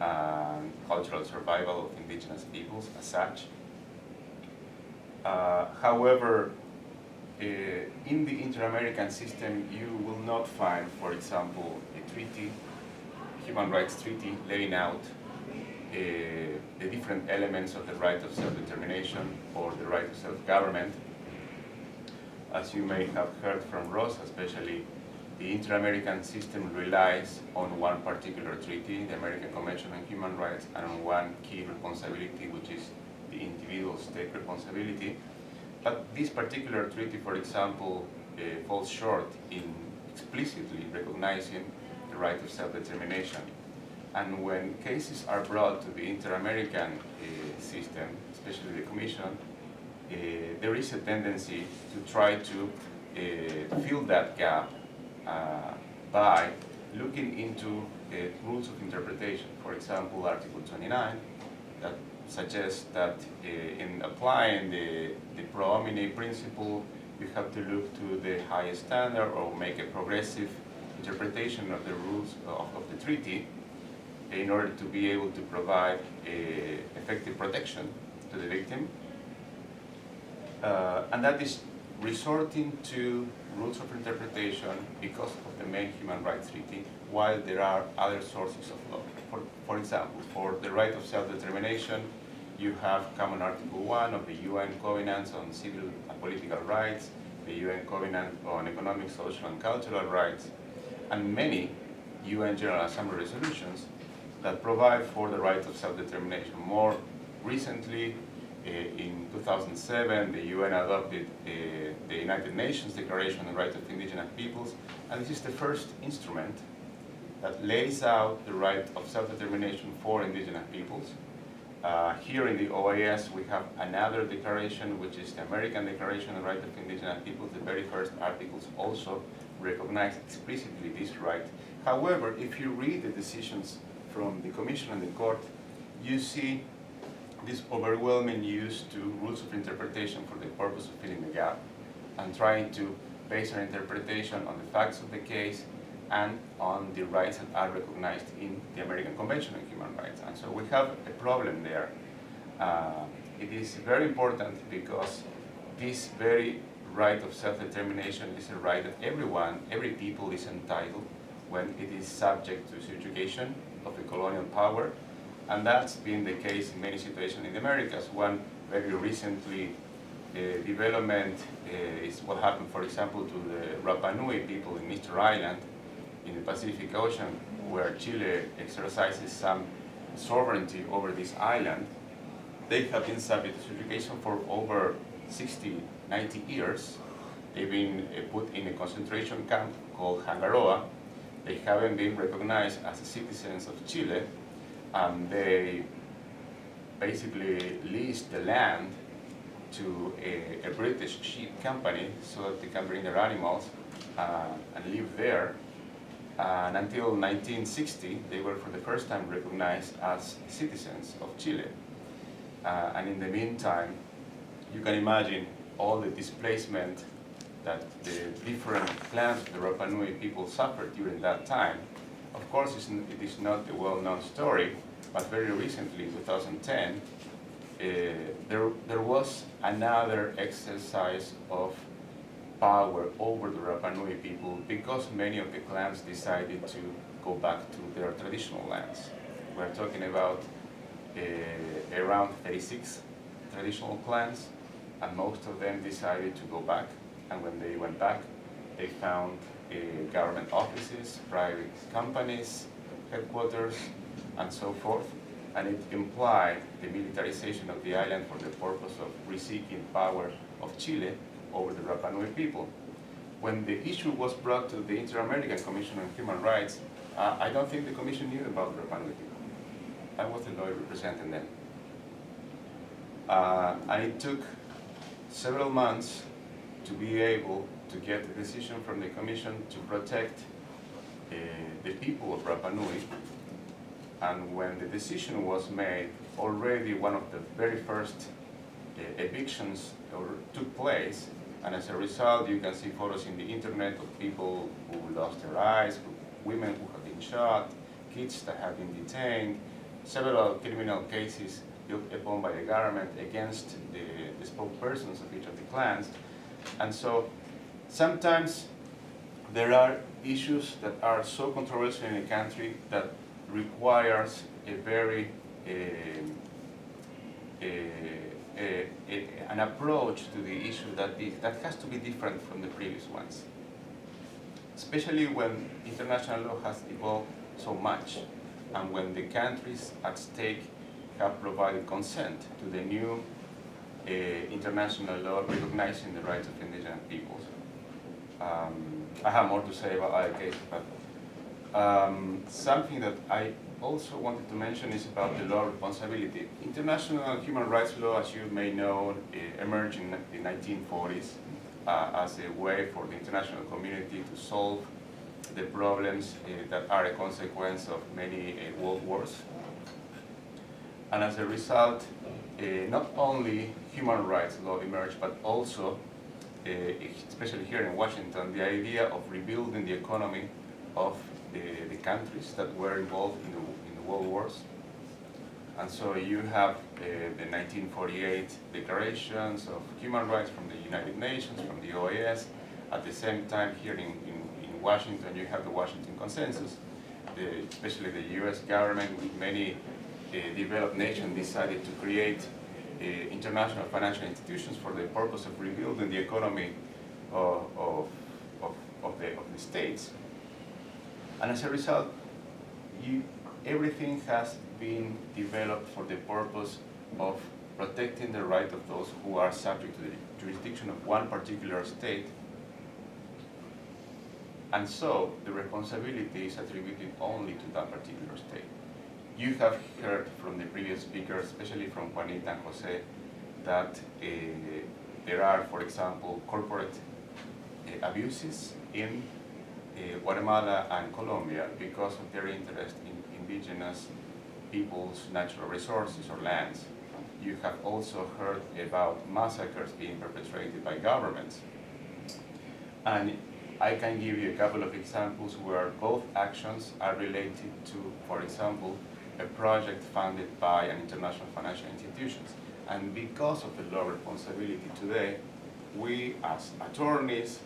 and cultural survival of indigenous peoples as such. However, in the Inter-American system, you will not find, for example, a treaty, human rights treaty, laying out the different elements of the right of self-determination or the right of self-government. As you may have heard from Rosa, especially, the Inter-American system relies on one particular treaty, the American Convention on Human Rights, and on one key responsibility, which is the individual state responsibility. But this particular treaty, for example, falls short in explicitly recognizing the right of self-determination. And when cases are brought to the Inter-American system, especially the Commission, there is a tendency to try to fill that gap by looking into rules of interpretation. For example, Article 29, that suggests that in applying the pro homine principle, you have to look to the highest standard or make a progressive interpretation of the rules of the treaty in order to be able to provide effective protection to the victim. And that is resorting to rules of interpretation because of the main human rights treaty, while there are other sources of law. For example, for the right of self-determination, you have Common Article 1 of the UN Covenants on Civil and Political Rights, the UN Covenant on Economic, Social and Cultural Rights, and many UN General Assembly resolutions that provide for the right of self-determination. More recently, In 2007, the UN adopted the United Nations Declaration on the Rights of Indigenous Peoples, and this is the first instrument that lays out the right of self-determination for indigenous peoples. Here in the OAS, we have another declaration, which is the American Declaration on the Rights of Indigenous Peoples. The very first articles also recognize explicitly this right. However, if you read the decisions from the Commission and the Court, you see this overwhelming use to rules of interpretation for the purpose of filling the gap and trying to base our interpretation on the facts of the case and on the rights that are recognized in the American Convention on Human Rights. And so we have a problem there. It is very important because this very right of self-determination is a right that every people is entitled when it is subject to subjugation of the colonial power. And that's been the case in many situations in the Americas. One very recently development is what happened, for example, to the Rapa Nui people in Easter Island in the Pacific Ocean, where Chile exercises some sovereignty over this island. They have been subject to subjugation for over 60, 90 years. They've been put in a concentration camp called Hangaroa. They haven't been recognized as citizens of Chile. They basically leased the land to a British sheep company so that they can bring their animals and live there. And until 1960, they were for the first time recognized as citizens of Chile. And in the meantime, you can imagine all the displacement that the different clans of the Rapa Nui people suffered during that time. Of course, it is not a well-known story, but very recently, in 2010, there was another exercise of power over the Rapa Nui people because many of the clans decided to go back to their traditional lands. We're talking about around 36 traditional clans, and most of them decided to go back. And when they went back, they found government offices, private companies, headquarters, and so forth. And it implied the militarization of the island for the purpose of reseeking power of Chile over the Rapa Nui people. When the issue was brought to the Inter-American Commission on Human Rights, I don't think the Commission knew about the Rapa Nui people. I was the lawyer representing them. And it took several months to be able to get a decision from the Commission to protect the people of Rapa Nui. And when the decision was made, already one of the very first evictions took place. And as a result, you can see photos in the internet of people who lost their eyes, women who have been shot, kids that have been detained, several criminal cases built upon by the government against the spokespersons of each of the clans. And so sometimes there are issues that are so controversial in a country that requires a very an approach to the issue that has to be different from the previous ones, especially when international law has evolved so much and when the countries at stake have provided consent to the new international law recognizing the rights of indigenous peoples. I have more to say about other cases, but something that I also wanted to mention is about the law of responsibility. International human rights law, as you may know, emerged in the 1940s as a way for the international community to solve the problems that are a consequence of many world wars. And as a result, not only human rights law emerged, but also, especially here in Washington, the idea of rebuilding the economy of the countries that were involved in the world wars. And so you have the 1948 declarations of human rights from the United Nations, from the OAS. At the same time, here in Washington, you have the Washington Consensus. Especially the US government, with many developed nations, decided to create international financial institutions for the purpose of rebuilding the economy of the states. And as a result, everything has been developed for the purpose of protecting the right of those who are subject to the jurisdiction of one particular state, and so the responsibility is attributed only to that particular state. You have heard from the previous speakers, especially from Juanita and José, that there are, for example, corporate abuses in Guatemala and Colombia because of their interest in indigenous people's natural resources or lands. You have also heard about massacres being perpetrated by governments. And I can give you a couple of examples where both actions are related to, for example, a project funded by an international financial institutions. And because of the law responsibility today, we as attorneys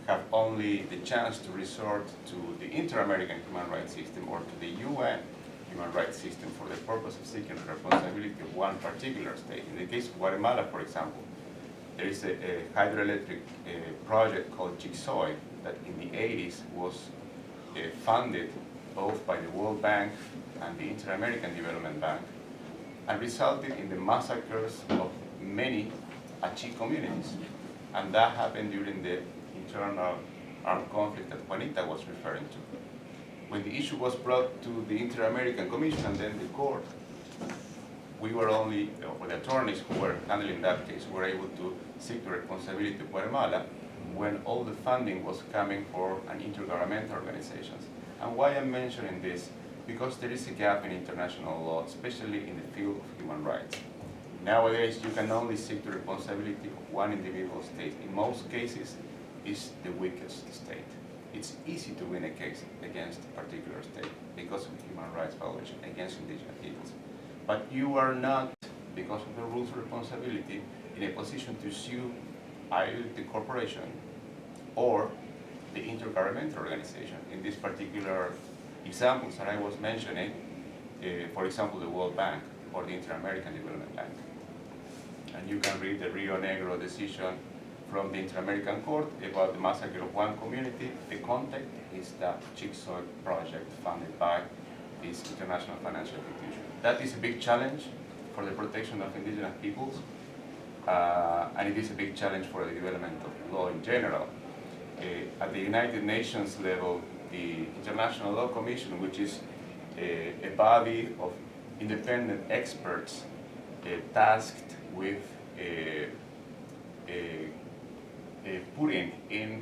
have only the chance to resort to the inter-American human rights system or to the UN human rights system for the purpose of seeking the responsibility of one particular state. In the case of Guatemala, for example, there is a hydroelectric project called Jigsaw that in the 80s was funded both by the World Bank and the Inter-American Development Bank, and resulted in the massacres of many Achi communities. And that happened during the internal armed conflict that Juanita was referring to. When the issue was brought to the Inter-American Commission and then the court, we were only, or the attorneys who were handling that case, were able to seek the responsibility of Guatemala when all the funding was coming for an intergovernmental organizations. And why I'm mentioning this? Because there is a gap in international law, especially in the field of human rights. Nowadays, you can only seek the responsibility of one individual state. In most cases, it's the weakest state. It's easy to win a case against a particular state because of human rights violation against indigenous peoples. But you are not, because of the rules of responsibility, in a position to sue either the corporation or the intergovernmental organization. In this particular examples that I was mentioning, for example, the World Bank or the Inter-American Development Bank. And you can read the Rio Negro decision from the Inter-American Court about the massacre of one community. The context is the Jigsaw project funded by this international financial institution. That is a big challenge for the protection of indigenous peoples, and it is a big challenge for the development of law in general. At the United Nations level, the International Law Commission, which is a body of independent experts tasked with putting in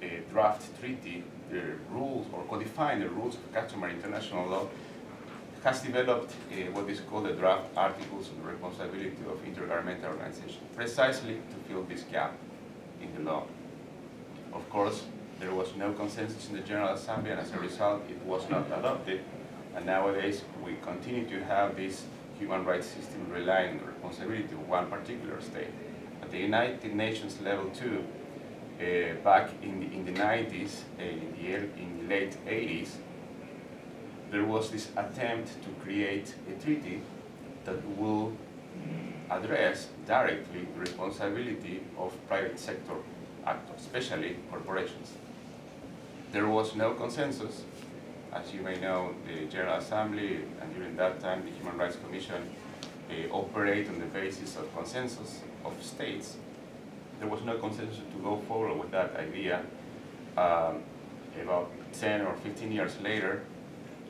a draft treaty the rules or codifying the rules of customary international law, has developed what is called the draft articles of the responsibility of intergovernmental organizations, precisely to fill this gap in the law. Of course, there was no consensus in the General Assembly, and as a result, it was not adopted. And nowadays, we continue to have this human rights system relying on the responsibility of one particular state. At the United Nations level too, back in the 90s, in the late 80s, there was this attempt to create a treaty that will address directly the responsibility of private sector actors, especially corporations. There was no consensus. As you may know, the General Assembly, and during that time, the Human Rights Commission operate on the basis of consensus of states. There was no consensus to go forward with that idea. About 10 or 15 years later,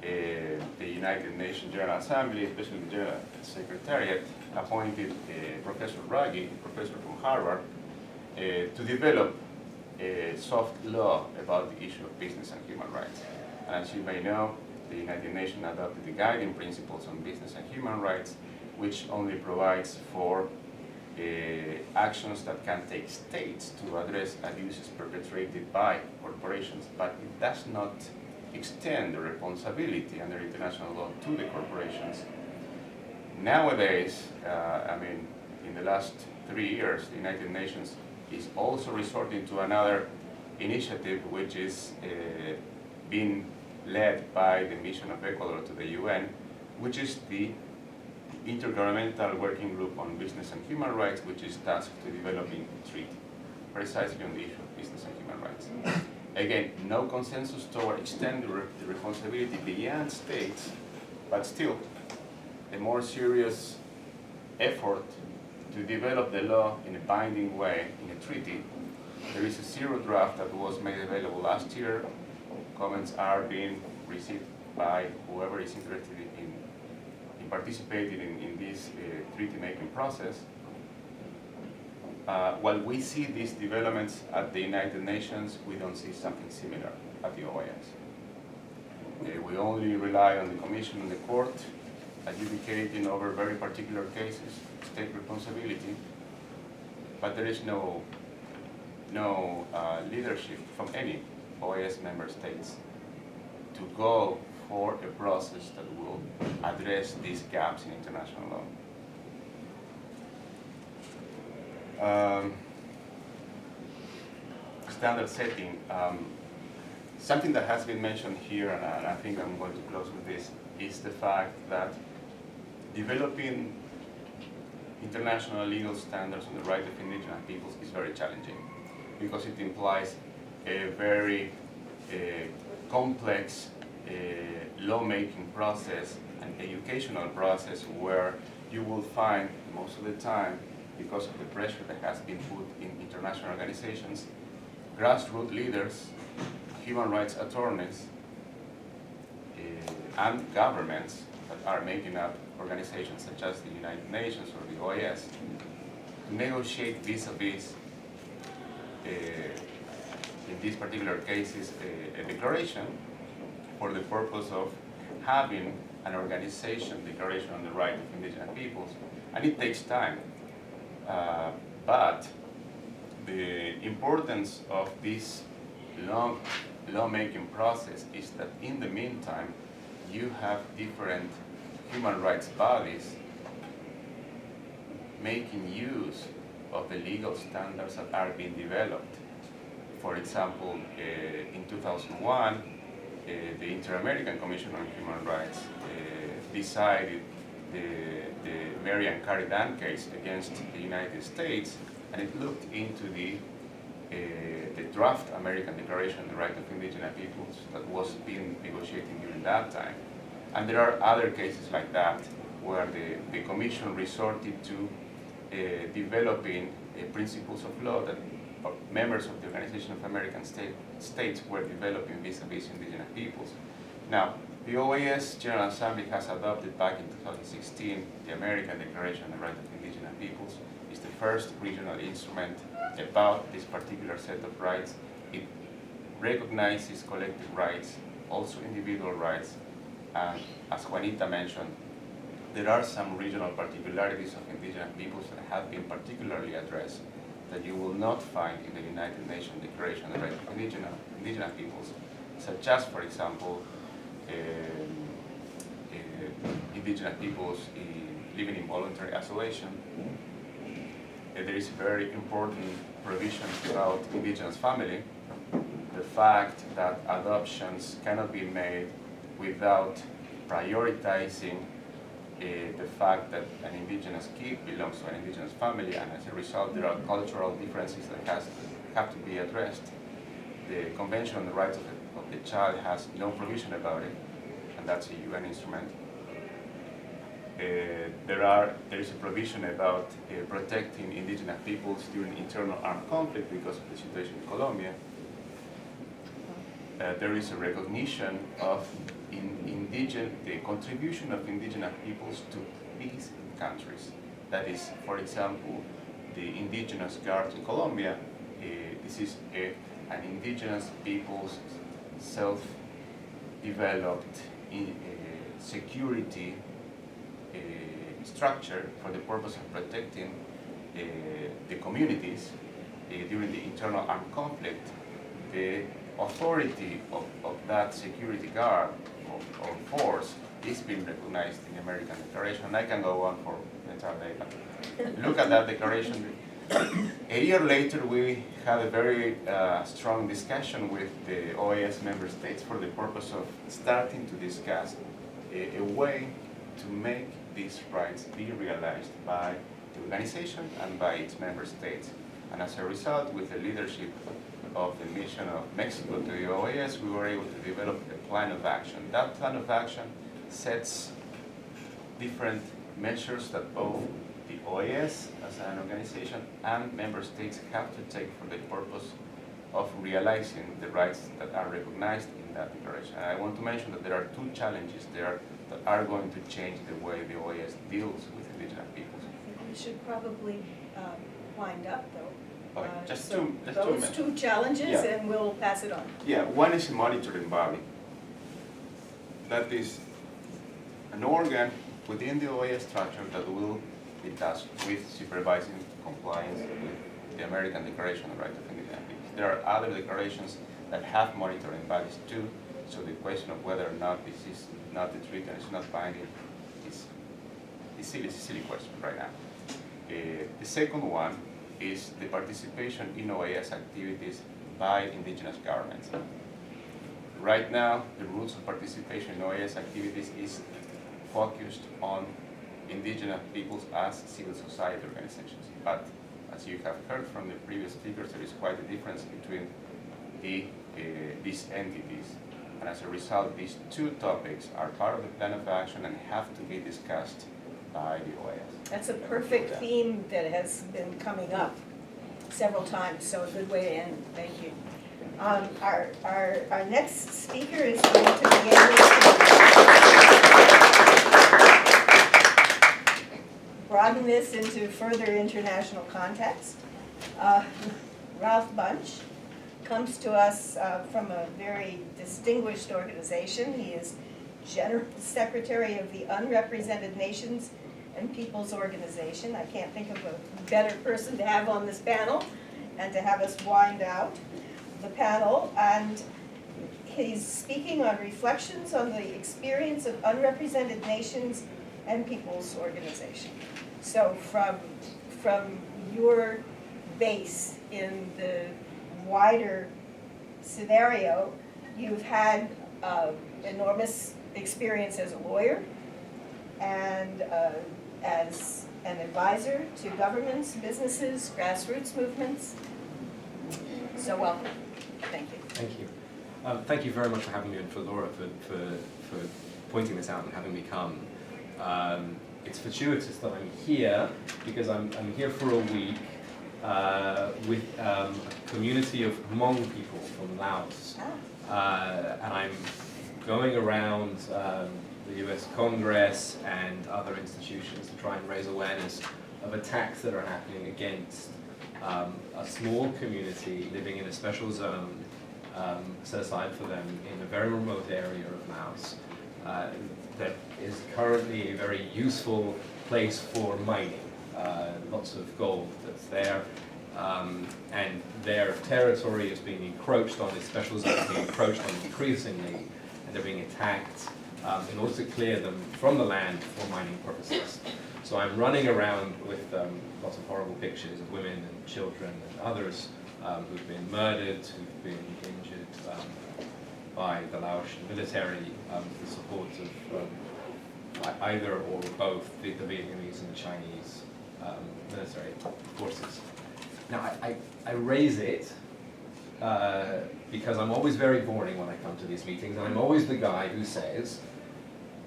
the United Nations General Assembly, especially the General Secretariat, appointed Professor Raggi, a professor from Harvard, to develop a soft law about the issue of business and human rights. And as you may know, the United Nations adopted the guiding principles on business and human rights, which only provides for actions that can take states to address abuses perpetrated by corporations, but it does not extend the responsibility under international law to the corporations. Nowadays, in the last 3 years, the United Nations is also resorting to another initiative, which is being led by the mission of Ecuador to the UN, which is the Intergovernmental Working Group on Business and Human Rights, which is tasked to developing a treaty precisely on the issue of business and human rights. Again, no consensus toward extending the responsibility beyond states, but still a more serious effort to develop the law in a binding way in a treaty. There is a zero draft that was made available last year. Comments are being received by whoever is interested in participating in this treaty-making process. While we see these developments at the United Nations, we don't see something similar at the OAS. We only rely on the Commission and the Court adjudicating over very particular cases, state responsibility, but there is no leadership from any OAS member states to go for a process that will address these gaps in international law. Standard setting. Something that has been mentioned here, and I think I'm going to close with this, is the fact that developing international legal standards on the right of indigenous peoples is very challenging, because it implies a very complex lawmaking process and educational process where you will find most of the time, because of the pressure that has been put in international organizations, grassroots leaders, human rights attorneys, and governments that are making up organizations such as the United Nations or the OAS to negotiate vis-a-vis, in these particular cases, a declaration for the purpose of having an organization declaration on the right of indigenous peoples. And it takes time. But the importance of this long lawmaking process is that in the meantime, you have different human rights bodies making use of the legal standards that are being developed. For example, in 2001, the Inter-American Commission on Human Rights decided the Mary and Carrie Dunn case against the United States, and it looked into the draft American Declaration on the Right of Indigenous Peoples that was being negotiated during that time. And there are other cases like that where the Commission resorted to developing principles of law that members of the Organization of American States were developing vis-a-vis indigenous peoples. Now, the OAS General Assembly has adopted back in 2016 the American Declaration on the Right of Indigenous Peoples. It's the first regional instrument about this particular set of rights. It recognizes collective rights, also individual rights, and as Juanita mentioned, there are some regional particularities of indigenous peoples that have been particularly addressed that you will not find in the United Nations Declaration on the Right of Indigenous Peoples, such as, for example, indigenous peoples living in voluntary isolation. There is a very important provision about indigenous family, the fact that adoptions cannot be made without prioritizing the fact that an indigenous kid belongs to an indigenous family, and as a result there are cultural differences that have to be addressed. The Convention on the Rights of the Child has no provision about it, and that's a UN instrument. There is a provision about protecting indigenous peoples during internal armed conflict because of the situation in Colombia. There is a recognition of the contribution of indigenous peoples to peace in countries. That is, for example, the Indigenous Guard in Colombia. This is an indigenous people's self-developed security structure for the purpose of protecting the communities during the internal armed conflict. The authority of that security guard or force is being recognized in the American Declaration, and I can go on for the entire day. Look at that declaration. A year later, we had a very strong discussion with the OAS member states for the purpose of starting to discuss a way to make these rights be realized by the organization and by its member states. And as a result, with the leadership of the mission of Mexico to the OAS, we were able to develop a plan of action. That plan of action sets different measures that both the OAS as an organization, and member states have to take for the purpose of realizing the rights that are recognized in that declaration. And I want to mention that there are two challenges there that are going to change the way the OAS deals with indigenous peoples. I think we should probably wind up, though. Okay, just So two those minutes. two challenges, Yeah. and we'll pass it on. Yeah, one is a monitoring body. That is an organ within the OAS structure that will be tasked with supervising compliance with the American Declaration on the Rights of Indigenous Peoples. There are other declarations that have monitoring bodies too, so the question of whether or not this is not the treaty and it's not binding is silly, it's a silly question right now. The second one is the participation in OAS activities by indigenous governments. Right now, the rules of participation in OAS activities is focused on indigenous peoples as civil society organizations. But as you have heard from the previous speakers, there is quite a difference between these entities. And as a result, these two topics are part of the plan of action and have to be discussed by the OAS. That's a perfect theme that has been coming up several times, so a good way to end. Thank you. Our next speaker is going to be able to broaden this into further international context. Ralph Bunch comes to us from a very distinguished organization. He is General Secretary of the Unrepresented Nations and Peoples Organization. I can't think of a better person to have on this panel and to have us wind out the panel. And he's speaking on reflections on the experience of unrepresented nations and peoples organization. So from your base in the wider scenario, you've had enormous experience as a lawyer and as an advisor to governments, businesses, grassroots movements. So welcome. Thank you. Thank you. Thank you very much for having me and for Laura for pointing this out and having me come. It's fortuitous that I'm here because I'm here for a week with a community of Hmong people from Laos. And I'm going around the US Congress and other institutions to try and raise awareness of attacks that are happening against a small community living in a special zone set aside for them in a very remote area of Laos that is currently a very useful place for mining. Lots of gold that's there. And their territory is being encroached on, this special zone is being encroached on increasingly, and they're being attacked in order to clear them from the land for mining purposes. So I'm running around with lots of horrible pictures of women and children and others who've been murdered, who've been injured by the Laotian military, with the support of either or both the Vietnamese and the Chinese military forces. Now, I raise it because I'm always very boring when I come to these meetings, and I'm always the guy who says,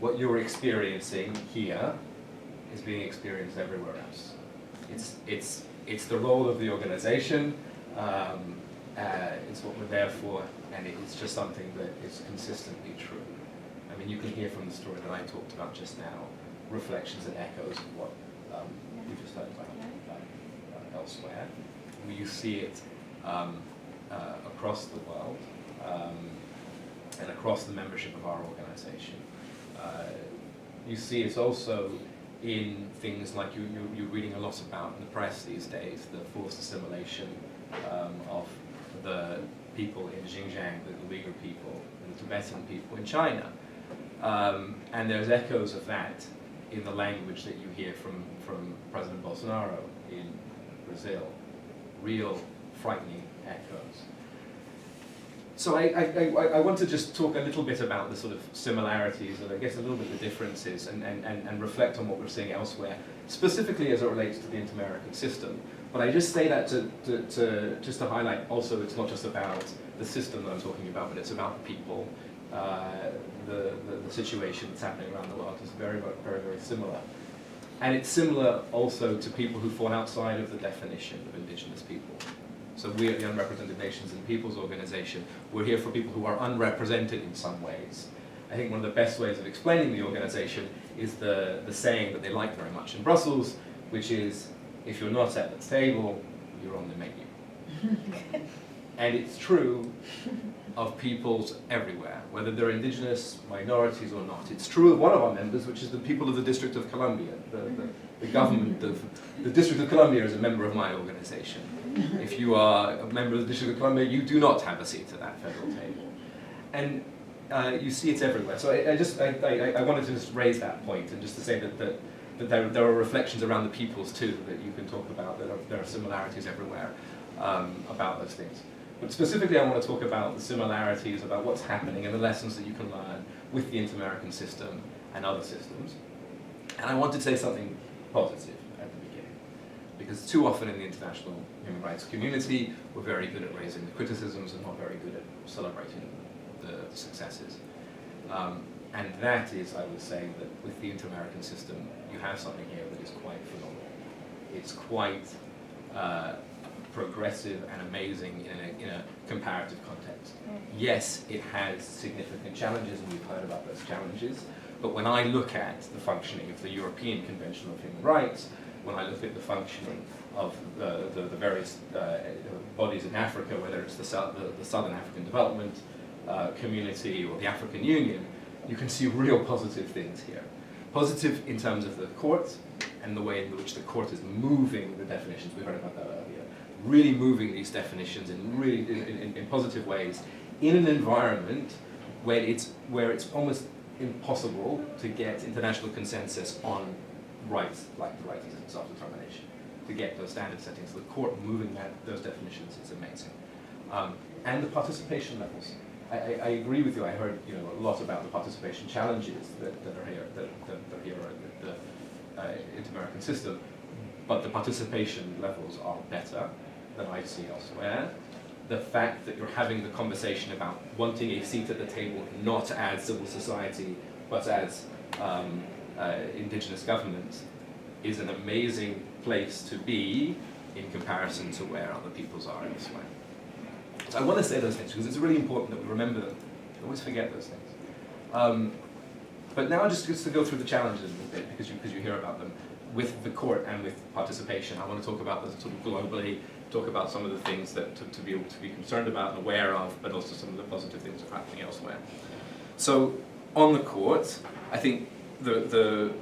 what you're experiencing here is being experienced everywhere else. It's the role of the organization, it's what we're there for, and it's just something that is consistently true. I mean, you can hear from the story that I talked about just now, reflections and echoes of what we just heard about elsewhere. You see it across the world and across the membership of our organization. You see it also in things like you're reading a lot about in the press these days, the forced assimilation of the people in Xinjiang, the Uyghur people, and the Tibetan people in China. And there's echoes of that in the language that you hear from President Bolsonaro in Brazil. Real frightening echoes. So I want to just talk a little bit about the sort of similarities and I guess a little bit the differences and reflect on what we're seeing elsewhere, specifically as it relates to the inter-American system. But I just say that just to highlight also it's not just about the system that I'm talking about, but it's about the people. The situation that's happening around the world is very, very, very similar. And it's similar also to people who fall outside of the definition of indigenous people. So we at the Unrepresented Nations and Peoples Organization, we're here for people who are unrepresented in some ways. I think one of the best ways of explaining the organization is the saying that they like very much in Brussels, which is, if you're not at the table, you're on the menu. And it's true of peoples everywhere, whether they're indigenous, minorities or not. It's true of one of our members, which is the people of the District of Columbia. The government of the District of Columbia is a member of my organization. If you are a member of the District of Columbia, you do not have a seat at that federal table. And you see it everywhere. So I wanted to just raise that point and just to say that there are reflections around the peoples too that you can talk about, there are similarities everywhere about those things. But specifically I want to talk about the similarities, about what's happening and the lessons that you can learn with the Inter-American system and other systems. And I want to say something positive at the beginning, because too often in the international human rights community, we're very good at raising the criticisms and not very good at celebrating the successes. And that is, I would say, that with the Inter-American system, you have something here that is quite phenomenal. It's quite progressive and amazing in a comparative context. Yes, it has significant challenges, and we've heard about those challenges, but when I look at the functioning of the European Convention of Human Rights, when I look at the functioning of the various bodies in Africa, whether it's the Southern African Development Community or the African Union, you can see real positive things here. Positive in terms of the court and the way in which the court is moving the definitions. We heard about that earlier. Really moving these definitions in positive ways in an environment where it's almost impossible to get international consensus on rights like the right to self-determination, to get those standard settings. The court moving those definitions is amazing. And the participation levels. I agree with you. I heard a lot about the participation challenges that are here at the Inter-American system, but the participation levels are better than I see elsewhere. The fact that you're having the conversation about wanting a seat at the table, not as civil society, but as indigenous government, is an amazing place to be in comparison to where other peoples are elsewhere. So I want to say those things because it's really important that we remember them. We always forget those things. But now just to go through the challenges a bit, because you hear about them, with the court and with participation. I want to talk about this sort of globally, talk about some of the things that to be able to be concerned about and aware of, but also some of the positive things that are happening elsewhere. So on the court, I think the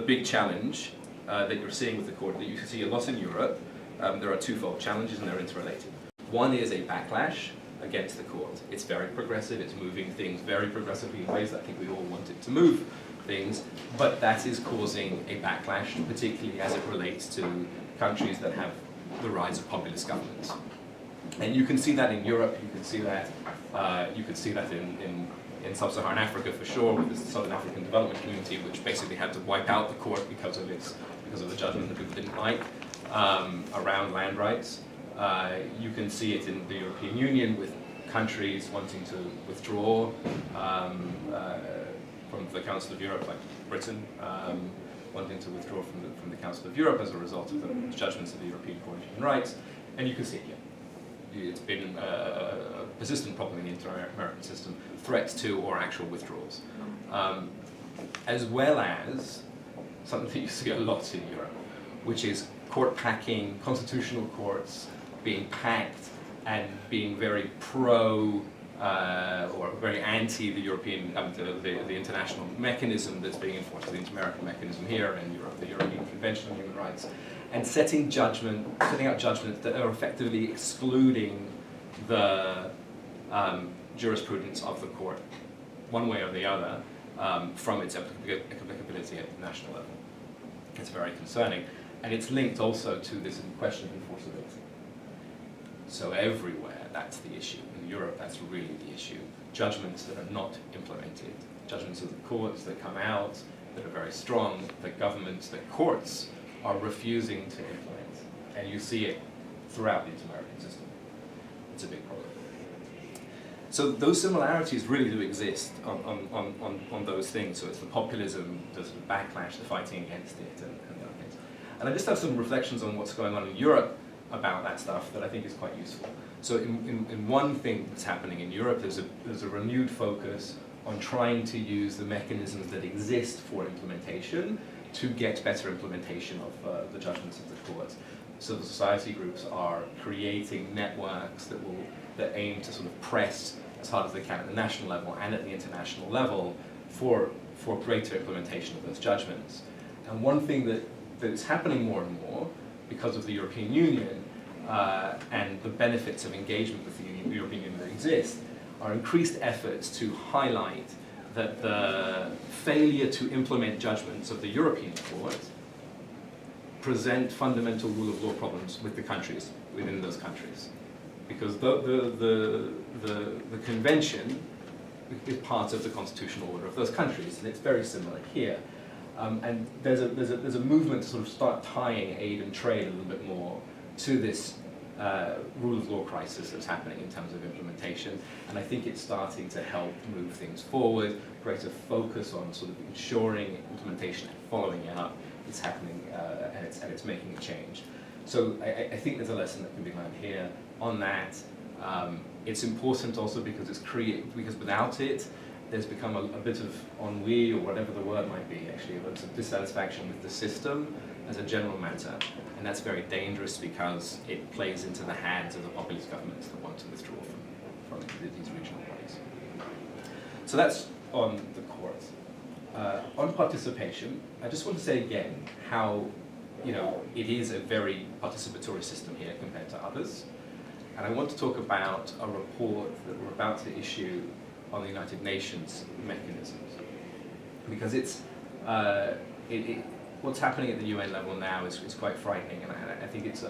big challenge that you're seeing with the court, that you can see a lot in Europe, there are twofold challenges and they're interrelated. One is a backlash against the court. It's very progressive, it's moving things very progressively in ways that I think we all want it to move things, but that is causing a backlash, particularly as it relates to countries that have the rise of populist governments. And you can see that in Europe, you can see that in sub-Saharan Africa for sure, with the Southern African Development Community, which basically had to wipe out the court because of the judgment that people didn't like around land rights. You can see it in the European Union with countries wanting to withdraw from the Council of Europe, like Britain, wanting to withdraw from the Council of Europe as a result of the judgments of the European Court of Human Rights, and you can see it here. It's been a persistent problem in the inter-American system, threats to or actual withdrawals. As well as something that you see a lot in Europe, which is court packing, constitutional courts being packed and being very pro or very anti the European, the international mechanism that's being enforced, the inter-American mechanism here in Europe, the European Convention on Human Rights, and setting out judgments that are effectively excluding the jurisprudence of the court, one way or the other, from its applicability at the national level. It's very concerning, and it's linked also to this question of enforceability. So everywhere, that's the issue. In Europe, that's really the issue. Judgments that are not implemented, judgments of the courts that come out that are very strong, that governments, that courts are refusing to implement. And you see it throughout the inter-American system. It's a big problem. So those similarities really do exist on those things. So it's the populism, the sort of backlash, the fighting against it, and the other things. And I just have some reflections on what's going on in Europe about that stuff that I think is quite useful. So in one thing that's happening in Europe, there's a renewed focus on trying to use the mechanisms that exist for implementation to get better implementation of the judgments of the court. Civil society groups are creating networks that aim to sort of press as hard as they can at the national level and at the international level for greater implementation of those judgments. And one thing that's happening more and more because of the European Union and the benefits of engagement with the European Union that exist are increased efforts to highlight that the failure to implement judgments of the European Court present fundamental rule of law problems with the countries, within those countries. Because the convention is part of the constitutional order of those countries, and it's very similar here. And there's a movement to sort of start tying aid and trade a little bit more to this rule of law crisis that's happening in terms of implementation, and I think it's starting to help move things forward, greater focus on sort of ensuring implementation and following it up. It's happening and it's making a change. So I think there's a lesson that can be learned here on that. It's important also because because without it, there's become a bit of ennui, or whatever the word might be, actually, a bit of dissatisfaction with the system as a general matter. And that's very dangerous because it plays into the hands of the populist governments that want to withdraw from these regional bodies. So that's on the court. On participation, I just want to say again how it is a very participatory system here compared to others. And I want to talk about a report that we're about to issue on the United Nations mechanisms, because what's happening at the UN level now is quite frightening, and I think it's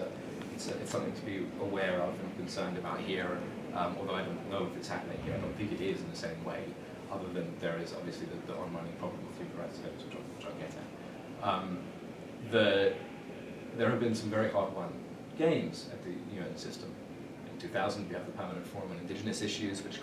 something to be aware of and concerned about here. Although I don't know if it's happening here, I don't think it is in the same way, other than there is obviously the on-running problem with human rights defenders, which I'll get at. There have been some very hard-won gains at the UN system. In 2000, we have the Permanent Forum on Indigenous Issues, which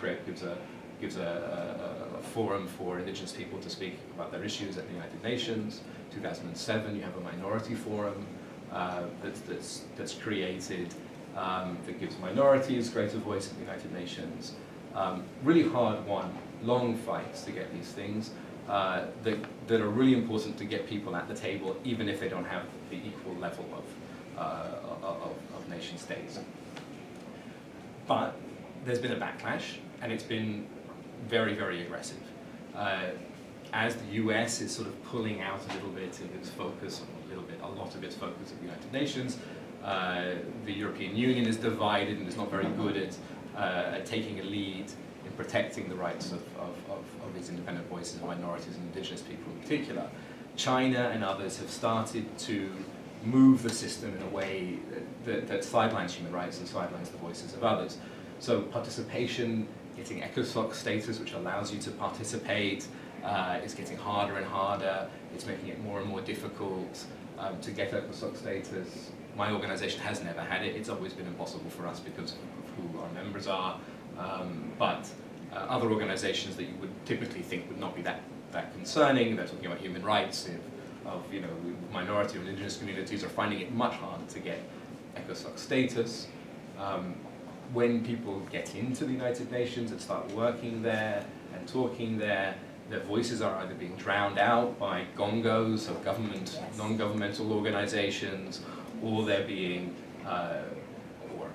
gives a forum for Indigenous people to speak about their issues at the United Nations. 2007, you have a minority forum that's created that gives minorities greater voice at the United Nations. Really hard-won, long fights to get these things that are really important to get people at the table, even if they don't have the equal level of nation states. But there's been a backlash, and it's been very, very aggressive. As the US is sort of pulling out a little bit of its focus, a lot of its focus at the United Nations, the European Union is divided and is not very good at taking a lead in protecting the rights of these independent voices of minorities and indigenous people in particular. China and others have started to move the system in a way that sidelines human rights and sidelines the voices of others. So participation, getting ECOSOC status, which allows you to participate, is getting harder and harder. It's making it more and more difficult to get ECOSOC status. My organization has never had it. It's always been impossible for us because of who our members are. But other organizations that you would typically think would not be that concerning, they're talking about human rights of minority or indigenous communities, are finding it much harder to get ECOSOC status. When people get into the United Nations and start working there and talking there, their voices are either being drowned out by gongos of government, non-governmental organizations, or they're being,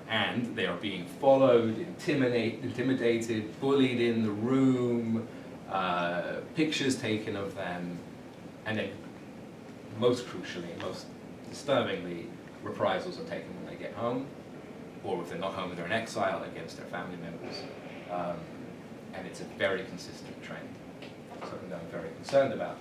and they are being followed, intimidated, bullied in the room, pictures taken of them, and then most crucially, most disturbingly, reprisals are taken when they get home, or if they're not home and they're in exile, against their family members. And it's a very consistent trend, something that I'm very concerned about.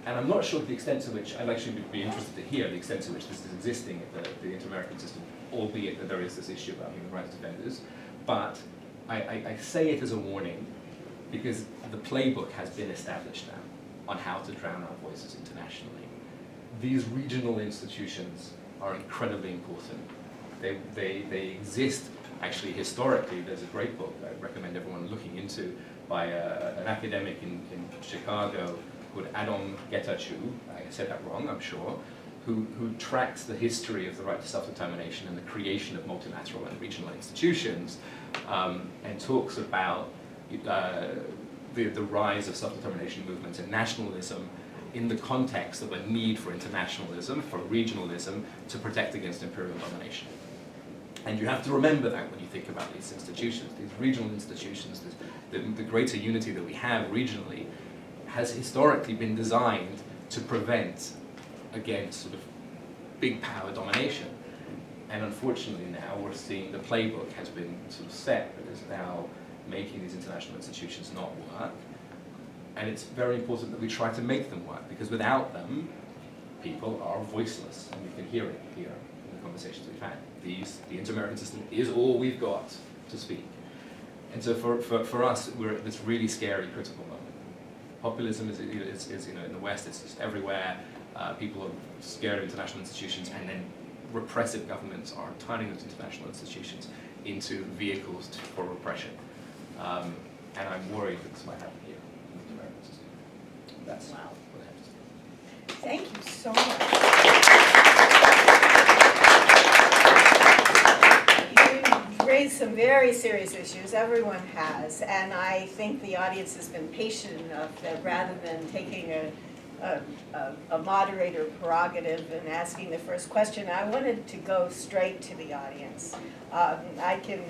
And I'm not sure the extent to which, I'd actually be interested to hear the extent to which this is existing at the inter-American system, albeit that there is this issue about human rights defenders. But I say it as a warning because the playbook has been established now on how to drown our voices internationally. These regional institutions are incredibly important. They exist Actually, historically, there's a great book I recommend everyone looking into by an academic in Chicago called Adam Getachew. I said that wrong, I'm sure, who tracks the history of the right to self-determination and the creation of multilateral and regional institutions, and talks about the rise of self-determination movements and nationalism in the context of a need for internationalism, for regionalism, to protect against imperial domination. And you have to remember that when you think about these institutions, these regional institutions, the greater unity that we have regionally has historically been designed to prevent against sort of big power domination. And unfortunately now we're seeing the playbook has been sort of set, but is now making these international institutions not work. And it's very important that we try to make them work, because without them, people are voiceless, and we can hear it here in the conversations we've had. The inter-American system is all we've got to speak. And so for us, we're at this really scary, critical moment. Populism is in the West, it's just everywhere. People are scared of international institutions, and then repressive governments are turning those international institutions into vehicles for repression. And I'm worried that this might happen here in the American system. That's what I have to say. Thank you so much. You raised some very serious issues, everyone has, and I think the audience has been patient enough that rather than taking a moderator prerogative and asking the first question, I wanted to go straight to the audience. I can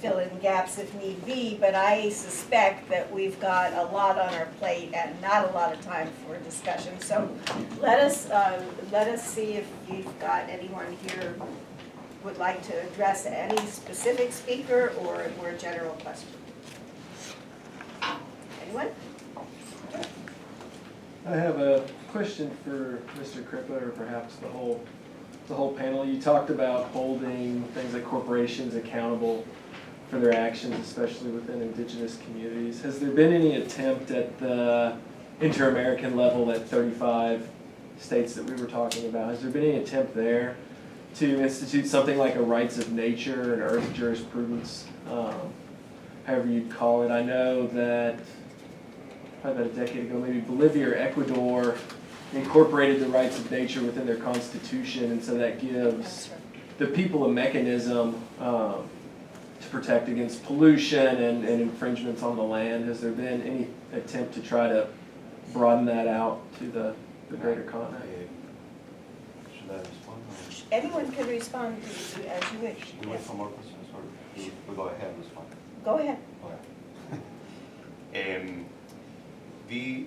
fill in gaps if need be, but I suspect that we've got a lot on our plate and not a lot of time for discussion. So let us see if you've got anyone here who would like to address any specific speaker or a more general question. Anyone? I have a question for Mr. Crippa, or perhaps the whole panel. You talked about holding things like corporations accountable for their actions, especially within indigenous communities. Has there been any attempt at the inter-American level at 35 states that we were talking about? Has there been any attempt there to institute something like a rights of nature and earth jurisprudence, however you'd call it? I know that probably about a decade ago, maybe Bolivia or Ecuador incorporated the rights of nature within their constitution, and so that gives the people a mechanism to protect against pollution and infringements on the land. Has there been any attempt to try to broaden that out to the greater continent? Should I respond? Anyone can respond as you wish. Do we wait for more questions, or we go ahead and respond? Go ahead. Okay. The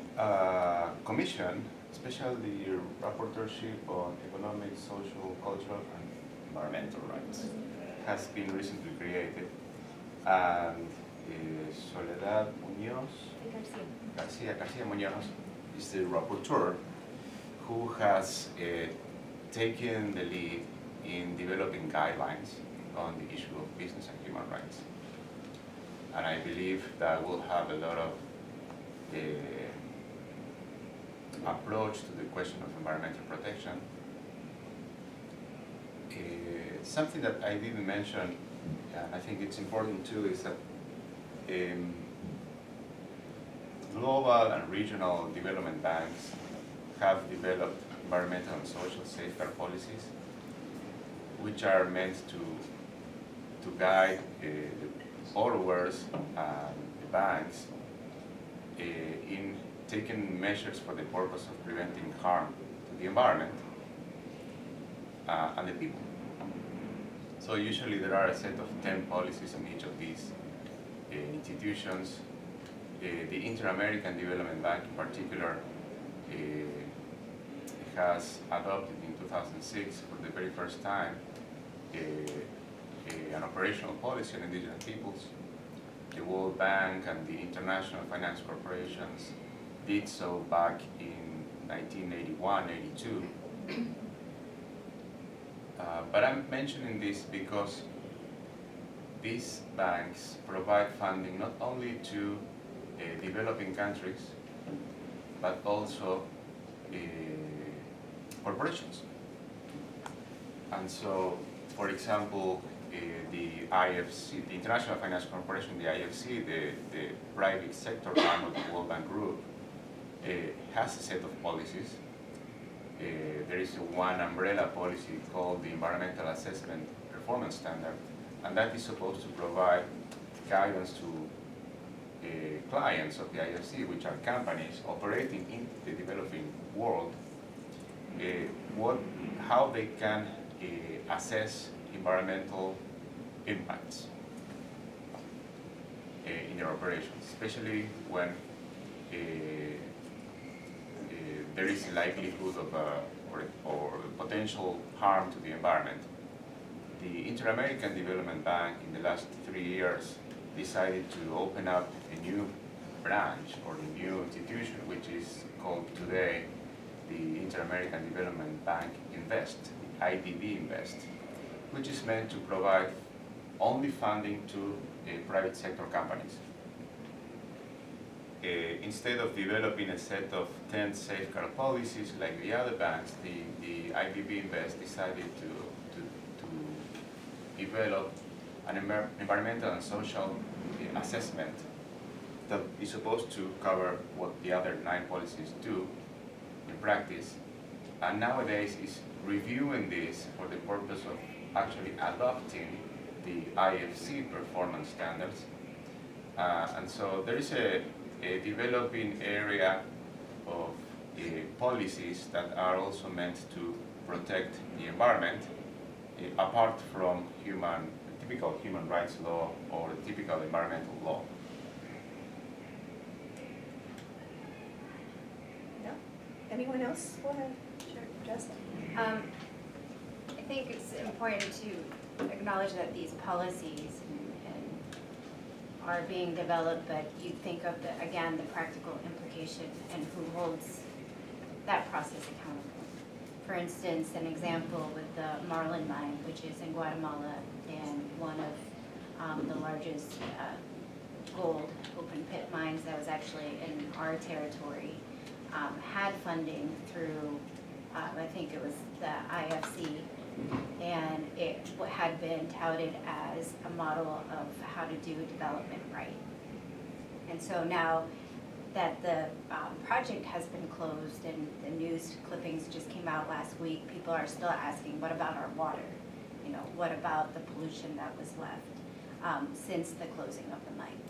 Commission, especially the rapporteurship on economic, social, cultural, and environmental rights, has been recently created, and Soledad Garcia Muñoz is the rapporteur, who has taken the lead in developing guidelines on the issue of business and human rights. And I believe that we'll have a lot of approach to the question of environmental protection. Something that I didn't mention, and I think it's important too, is that global and regional development banks have developed environmental and social safeguard policies, which are meant to guide the borrowers and the banks in taking measures for the purpose of preventing harm to the environment and the people. So usually there are a set of 10 policies in each of these institutions. The Inter-American Development Bank in particular has adopted in 2006 for the very first time an operational policy on indigenous peoples. The World Bank and the international finance corporations did so back in 1981-82. But I'm mentioning this because these banks provide funding not only to developing countries, but also corporations. And so, for example, the IFC, the International Finance Corporation, the IFC, the private sector arm of the World Bank Group, has a set of policies. There is one umbrella policy called the Environmental Assessment Performance Standard, and that is supposed to provide guidance to clients of the IFC, which are companies operating in the developing world, how they can assess environmental impacts in their operations, especially when there is a likelihood of or potential harm to the environment. The Inter-American Development Bank in the last 3 years decided to open up a new branch or a new institution, which is called today the Inter-American Development Bank Invest, the IDB Invest, which is meant to provide only funding to private sector companies. Instead of developing a set of 10 safeguard policies like the other banks, the IDB Invest decided to develop an environmental and social assessment that is supposed to cover what the other 9 policies do in practice, and nowadays is reviewing this for the purpose of actually adopting the IFC performance standards. And so there is a developing area of policies that are also meant to protect the environment, apart from typical human rights law or typical environmental law. No? Anyone else want to address that? I think it's important to acknowledge that these policies are being developed, but you think of again the practical implication and who holds that process accountable. For instance, an example with the Marlin mine, which is in Guatemala and one of the largest gold open pit mines that was actually in our territory, had funding through, I think it was the IFC, and it had been touted as a model of how to do development right. And so now that the project has been closed and the news clippings just came out last week, people are still asking, what about our water? You know, what about the pollution that was left since the closing of the mine?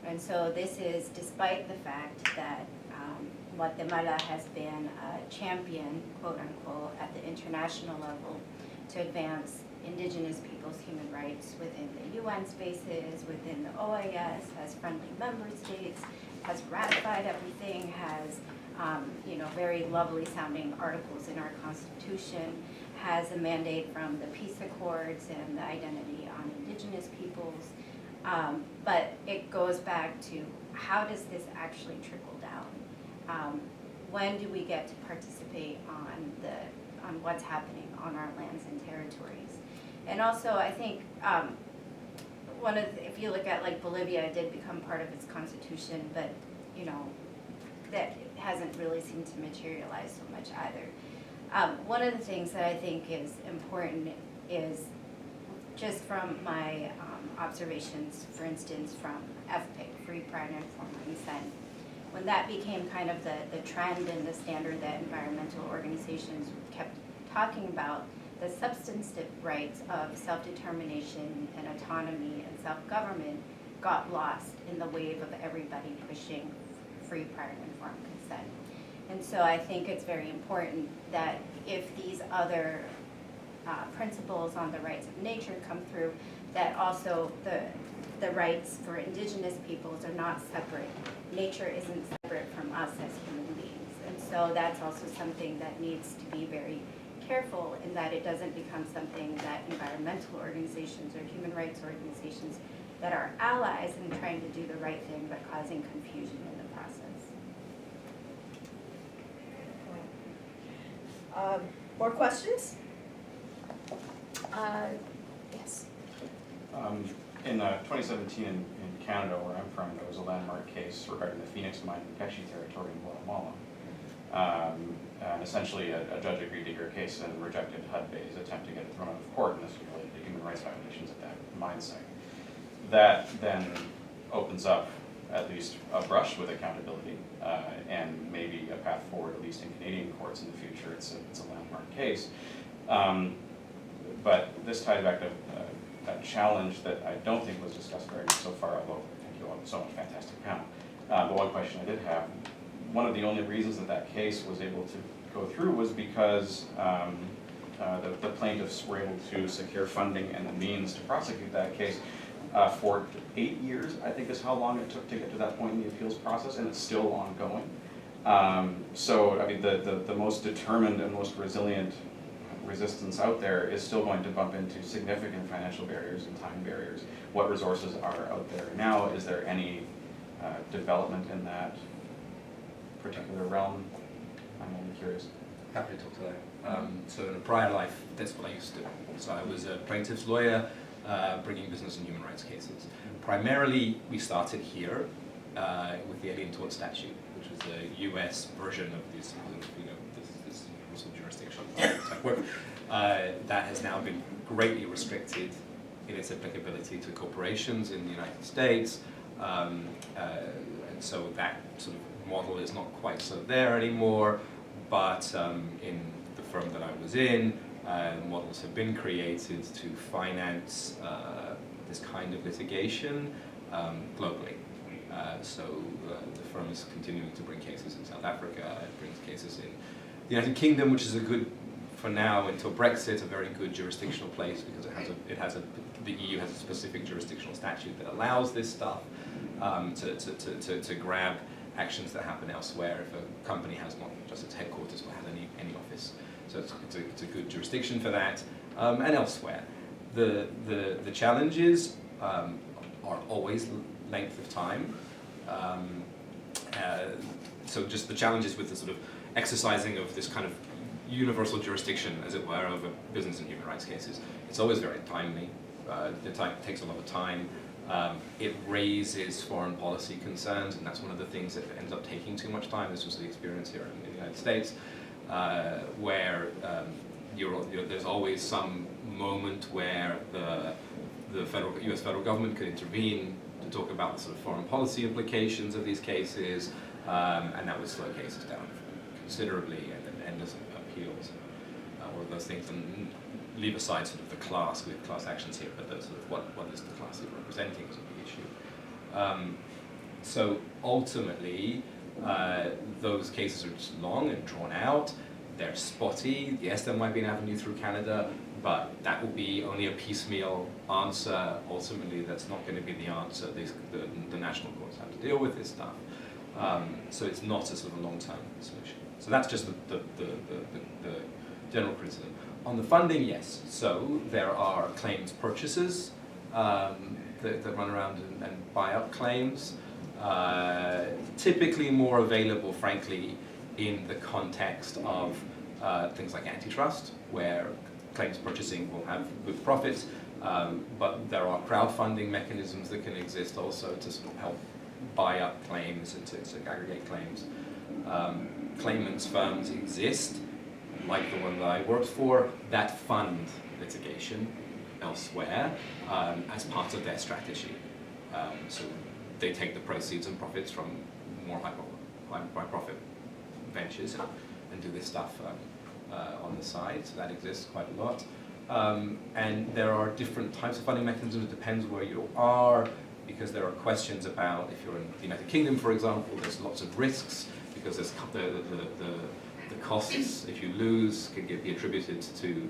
And so this is despite the fact that Guatemala has been a champion, quote unquote, at the international level to advance indigenous people's human rights within the UN spaces, within the OAS, has friendly member states, has ratified everything, has very lovely sounding articles in our Constitution, has a mandate from the peace accords and the identity on indigenous peoples. But it goes back to how does this actually trickle down? When do we get to participate on what's happening on our lands and territories? And also, I think if you look at like Bolivia, it did become part of its constitution, but that hasn't really seemed to materialize so much either. One of the things that I think is important is just from my observations, for instance, from FPIC, Free, Prior, and Informed Consent, when that became kind of the trend and the standard that environmental organizations kept talking about, the substantive rights of self-determination and autonomy and self-government got lost in the wave of everybody pushing free, prior, and informed consent. And so I think it's very important that if these other principles on the rights of nature come through, that also the rights for indigenous peoples are not separate. Nature isn't separate from us as human beings. And so that's also something that needs to be very careful in that it doesn't become something that environmental organizations or human rights organizations that are allies in trying to do the right thing but causing confusion in the process. More questions? Yes. In 2017 in Canada, where I'm from, there was a landmark case regarding the Phoenix Mine in McGhee territory in Guatemala. And essentially, a judge agreed to hear a case and rejected HUD-Bay's attempt to get it thrown out of court, and this was related to human rights violations at that mine site. That then opens up at least a brush with accountability and maybe a path forward, at least in Canadian courts in the future. It's a landmark case. But this ties back to a challenge that I don't think was discussed very much so far, although thank you all so much, fantastic panel. The one question I did have, one of the only reasons that case was able to go through was because the plaintiffs were able to secure funding and the means to prosecute that case for 8 years, I think is how long it took to get to that point in the appeals process, and it's still ongoing. So, I mean, the most determined and most resilient resistance out there is still going to bump into significant financial barriers and time barriers. What resources are out there now? Is there any development in that particular realm? I'm only curious. Happy to talk to that. So in a prior life, that's what I used to do. So I was a plaintiff's lawyer, bringing business and human rights cases. Primarily, we started here with the Alien Tort Statute, which was the U.S. version of this, this universal jurisdiction type work. That has now been greatly restricted in its applicability to corporations in the United States, and so that sort of model is not quite so there anymore. But in the firm that I was in, models have been created to finance this kind of litigation globally. So the firm is continuing to bring cases in South Africa, it brings cases in the United Kingdom, which is a good, for now until Brexit, a very good jurisdictional place because the EU has a specific jurisdictional statute that allows this stuff to grab actions that happen elsewhere if a company has not just its headquarters or has any office. So it's a good jurisdiction for that, and elsewhere. The challenges are always length of time. So just the challenges with the sort of exercising of this kind of universal jurisdiction, as it were, over business and human rights cases. It's always very timely. It takes a lot of time. It raises foreign policy concerns, and that's one of the things that ends up taking too much time. This was the experience here in the United States, where there's always some moment where the U.S. federal government could intervene to talk about the sort of foreign policy implications of these cases, and that would slow cases down considerably, and then endless appeals, all of those things, and leave aside sort of the class, we have class actions here, but the sort of what is the class you're representing is a big issue. So ultimately, those cases are just long and drawn out, they're spotty. Yes, there might be an avenue through Canada, but that will be only a piecemeal answer. Ultimately, that's not going to be the answer. The national courts have to deal with this stuff. So it's not a sort of long-term solution. So that's just the general criticism. On the funding, yes. So there are claims purchasers that run around and buy up claims. Typically more available, frankly, in the context of things like antitrust, where claims purchasing will have good profits, but there are crowdfunding mechanisms that can exist also to sort of help buy up claims and to aggregate claims. Claimants firms exist, like the one that I worked for, that fund litigation elsewhere as part of their strategy. So they take the proceeds and profits from more high profit ventures and do this stuff on the side. So that exists quite a lot. And there are different types of funding mechanisms. It depends where you are, because there are questions about, if you're in the United Kingdom, for example, there's lots of risks, because there's the costs, if you lose, can be attributed to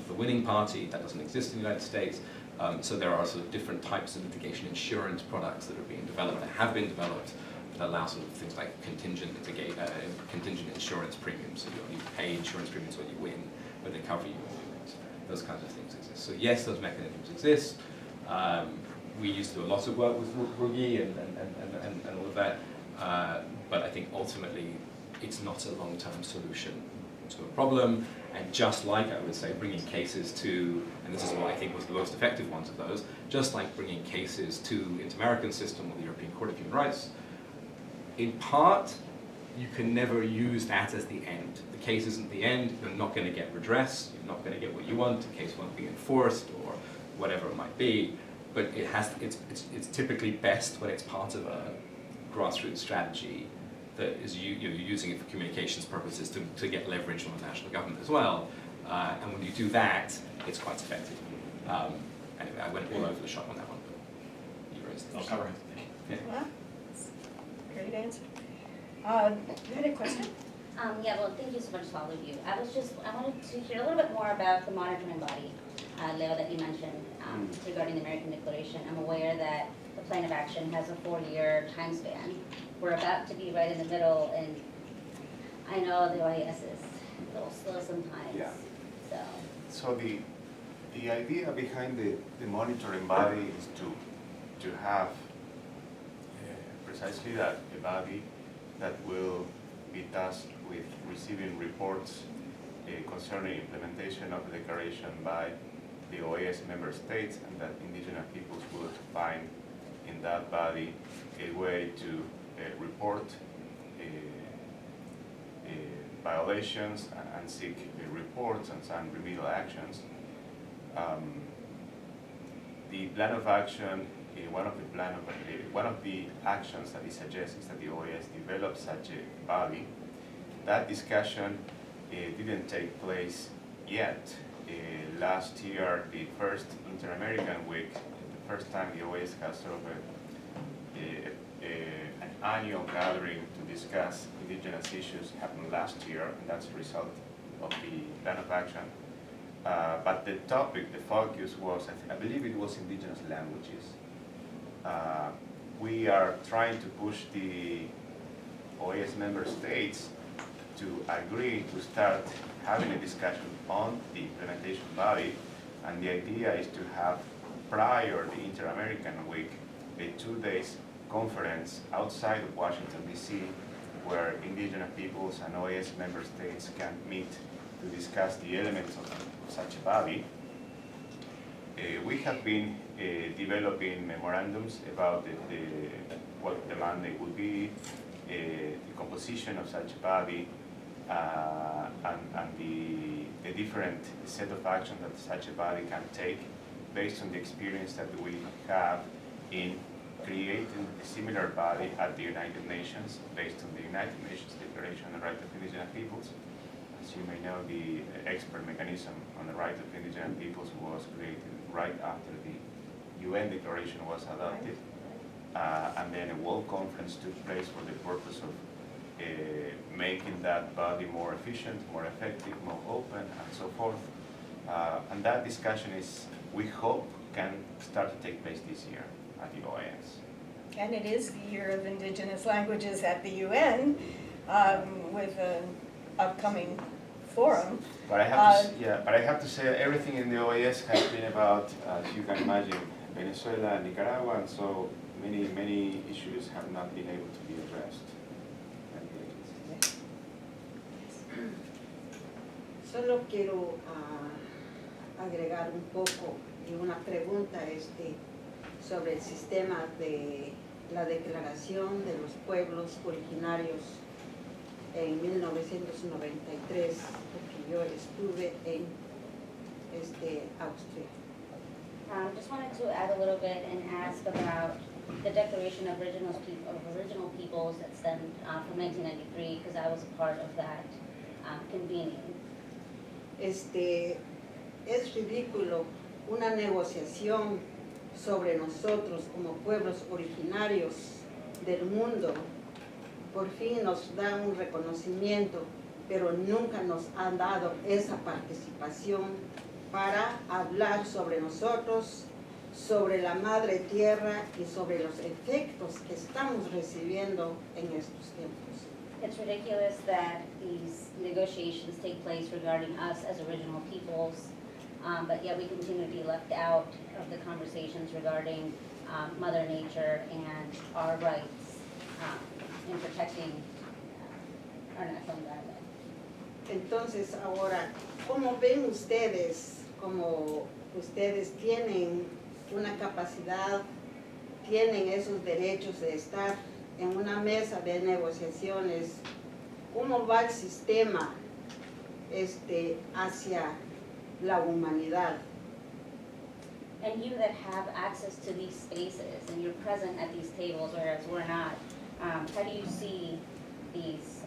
the winning party. That doesn't exist in the United States. So there are sort of different types of litigation insurance products that are being developed, that have been developed, that allow sort of things like contingent insurance premiums. So you pay insurance premiums when you win, but they cover you when you lose. Those kinds of things exist. So yes, those mechanisms exist. We used to do a lot of work with McGhee and all of that, but I think ultimately it's not a long-term solution to a problem. And just like, I would say, bringing cases to, and this is what I think was the most effective ones of those, just like bringing cases to the Inter-American system or the European Court of Human Rights, in part, you can never use that as the end. The case isn't the end, you're not going to get redress, you're not going to get what you want, the case won't be enforced, or whatever it might be, but it's typically best when it's part of a grassroots strategy that is you're using it for communications purposes to get leverage on the national government as well. And when you do that, it's quite effective. Anyway, I went all over the shop on that one, but you raised it. I'll cover it. Yeah. Well, great answer. You had a question? Yeah, well, thank you so much to all of you. I wanted to hear a little bit more about the monitoring body, Leo, that you mentioned regarding the American Declaration. I'm aware that the plan of action has a 4-year time span. We're about to be right in the middle, and I know the OAS is a little slow sometimes. Yeah. So the idea behind the monitoring body is to have precisely that, a body that will be tasked with receiving reports concerning implementation of the declaration by the OAS member states, and that indigenous peoples will find in that body a way to report violations and seek reports and some remedial actions. The plan of action, one of the actions that it suggests is that the OAS develop such a body. That discussion didn't take place yet. Last year, the first Inter-American Week, the first time the OAS has sort of an annual gathering to discuss indigenous issues happened last year, and that's a result of the plan of action. But the topic, the focus was, I believe it was indigenous languages. We are trying to push the OAS member states to agree to start having a discussion on the implementation body, and the idea is to have, prior the Inter-American Week, a 2-day conference outside of Washington, D.C., where indigenous peoples and OAS member states can meet to discuss the elements of such a body. We have been developing memorandums about what the mandate would be, the composition of such a body, and the different set of actions that such a body can take based on the experience that we have in creating a similar body at the United Nations based on the United Nations Declaration on the Right of Indigenous Peoples. As you may know, the expert mechanism on the right of indigenous peoples was created right after the UN Declaration was adopted. And then a World Conference took place for the purpose of making that body more efficient, more effective, more open, and so forth. And that discussion is, we hope, can start to take place this year at the OAS. And it is the Year of Indigenous Languages at the UN with an upcoming forum. But I have to say everything in the OAS has been about, as you can imagine, Venezuela and Nicaragua, and so many issues have not been able to be addressed. Solo quiero agregar un poco y una pregunta sobre el sistema de la Declaración de los Pueblos Originarios en 1993, porque yo estuve en Austria. Just wanted to add a little bit and ask about the Declaration of Original Peoples that stemmed from 1993, because I was a part of that convening. Es ridículo una negociación sobre nosotros como pueblos originarios del mundo. Por fin nos da un reconocimiento, pero nunca nos han dado esa participación para hablar sobre nosotros, sobre la madre tierra y sobre los efectos que estamos recibiendo en estos tiempos. It's ridiculous that these negotiations take place regarding us as original peoples, but yet we continue to be left out of the conversations regarding Mother Nature and our rights in protecting our natural environment. Entonces ahora, ¿cómo ven ustedes, como ustedes tienen una capacidad, tienen esos derechos de estar en una mesa de negociaciones, cómo va el sistema hacia la humanidad? and you that have access to these spaces and you're present at these tables, whereas we're not, how do you see these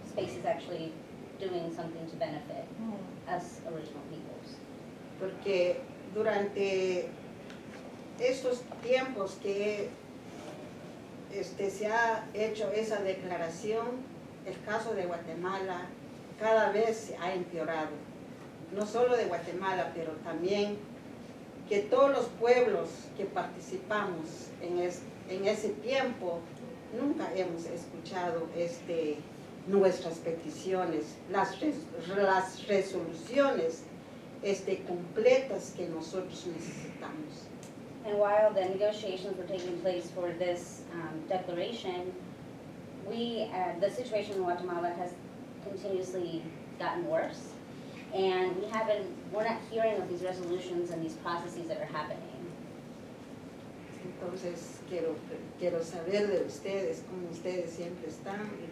spaces actually doing something to benefit us original peoples? Porque durante estos tiempos que se ha hecho esa declaración, el caso de Guatemala cada vez se ha empeorado. No solo de Guatemala, pero también que todos los pueblos que participamos en ese tiempo nunca hemos escuchado nuestras peticiones, las resoluciones completas que nosotros necesitamos. And while the negotiations were taking place for this declaration, the situation in Guatemala has continuously gotten worse, and we're not hearing of these resolutions and these processes that are happening. Entonces quiero saber de ustedes cómo ustedes siempre están, y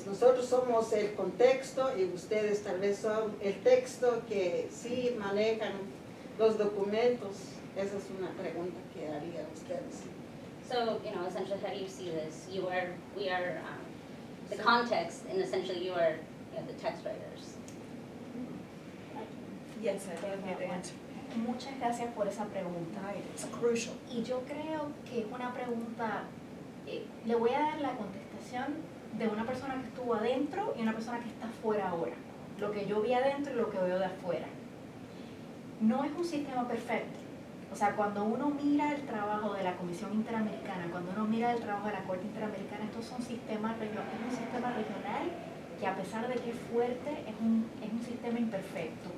nosotros somos el contexto y ustedes tal vez son el texto que sí manejan los documentos. Esa es una pregunta que haría a ustedes. So, essentially, how do you see this? We are the context, and essentially you are the text writers. Yes, I think you'd answer. Muchas gracias por esa pregunta. It's crucial. Y yo creo que es una pregunta, le voy a dar la contestación de una persona que estuvo adentro y una persona que está afuera ahora. Lo que yo vi adentro y lo que veo de afuera. No es un sistema perfecto. O sea, cuando uno mira el trabajo de la Comisión Interamericana, cuando uno mira el trabajo de la Corte Interamericana, estos son sistemas regionales, es un sistema regional que a pesar de que es fuerte, es un sistema imperfecto.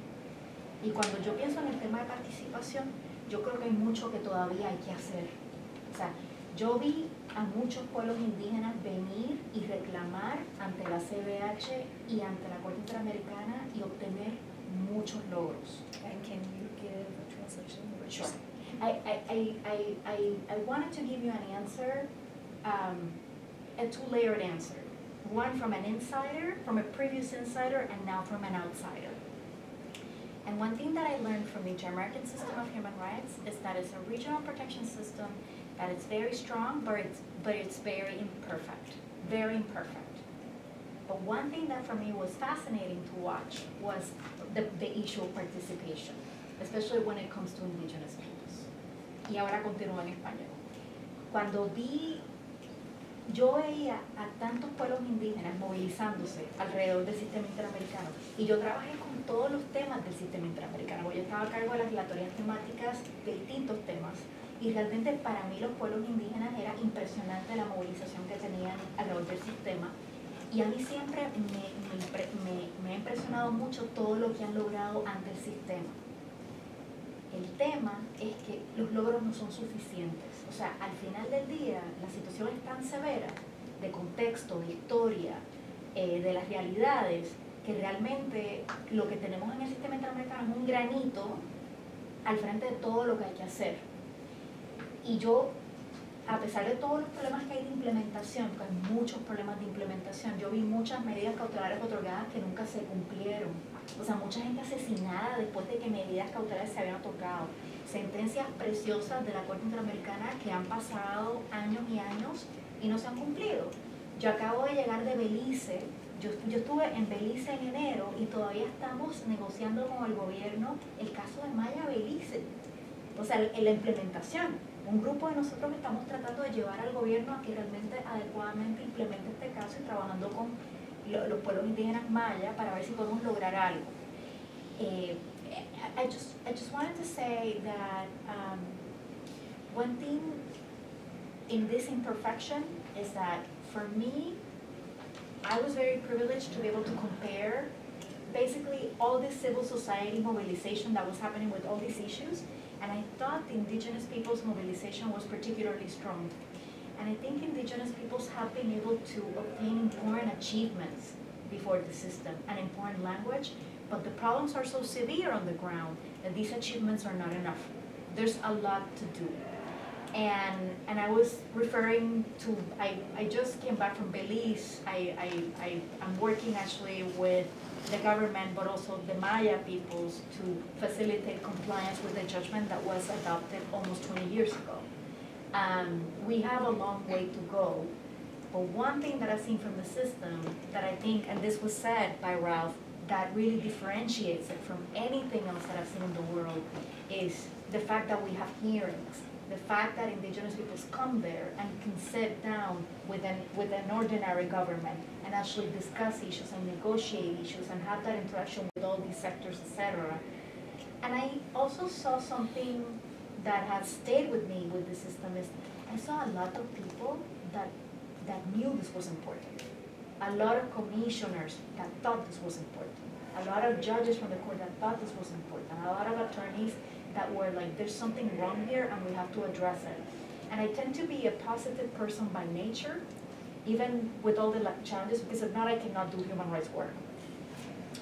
Y cuando yo pienso en el tema de participación, yo creo que hay mucho que todavía hay que hacer. O sea, yo vi a muchos pueblos indígenas venir y reclamar ante la CBH y ante la Corte Interamericana y obtener muchos logros. And can you give a translation? Sure. I wanted to give you an answer, a two-layered answer. One from an insider, from a previous insider, and now from an outsider. And one thing that I learned from the Inter-American System of Human Rights is that it's a regional protection system, that it's very strong, but it's very imperfect, very imperfect. But one thing that for me was fascinating to watch was the issue of participation, especially when it comes to indigenous peoples. Y ahora continúo en español. Cuando yo veía a tantos pueblos indígenas movilizándose alrededor del sistema interamericano, y yo trabajé con todos los temas del sistema interamericano, porque yo estaba a cargo de las relatorías temáticas de distintos temas, y realmente para mí los pueblos indígenas era impresionante la movilización que tenían alrededor del sistema, y a mí siempre me ha impresionado mucho todo lo que han logrado ante el sistema. El tema es que los logros no son suficientes. O sea, al final del día, la situación es tan severa de contexto, de historia, de las realidades, que realmente lo que tenemos en el sistema interamericano es un granito al frente de todo lo que hay que hacer. Y yo, a pesar de todos los problemas que hay de implementación, porque hay muchos problemas de implementación, yo vi muchas medidas cautelares otorgadas que nunca se cumplieron. O sea, mucha gente asesinada después de que medidas cautelares se habían otorgado. Sentencias preciosas de la Corte Interamericana que han pasado años y años y no se han cumplido. Yo acabo de llegar de Belice, yo estuve en Belice en enero y todavía estamos negociando con el gobierno el caso de Maya Belice. O sea, la implementación. Un grupo de nosotros estamos tratando de llevar al gobierno a que realmente adecuadamente implemente este caso y trabajando con los pueblos indígenas maya para ver si podemos lograr algo. I just wanted to say that one thing in this imperfection is that for me, I was very privileged to be able to compare basically all this civil society mobilization that was happening with all these issues, and I thought the indigenous people's mobilization was particularly strong. And I think indigenous peoples have been able to obtain important achievements before the system and important language, but the problems are so severe on the ground that these achievements are not enough. There's a lot to do. And I was referring to, I just came back from Belize. I'm working actually with the government, but also the Maya peoples to facilitate compliance with the judgment that was adopted almost 20 years ago. We have a long way to go, but one thing that I've seen from the system that I think, and this was said by Ralph, that really differentiates it from anything else that I've seen in the world is the fact that we have hearings. The fact that indigenous peoples come there and can sit down with an ordinary government and actually discuss issues and negotiate issues and have that interaction with all these sectors, etc. And I also saw something that has stayed with me with the system is I saw a lot of people that knew this was important. A lot of commissioners that thought this was important. A lot of judges from the court that thought this was important. A lot of attorneys that were like, there's something wrong here and we have to address it. And I tend to be a positive person by nature, even with all the challenges, because if not, I cannot do human rights work.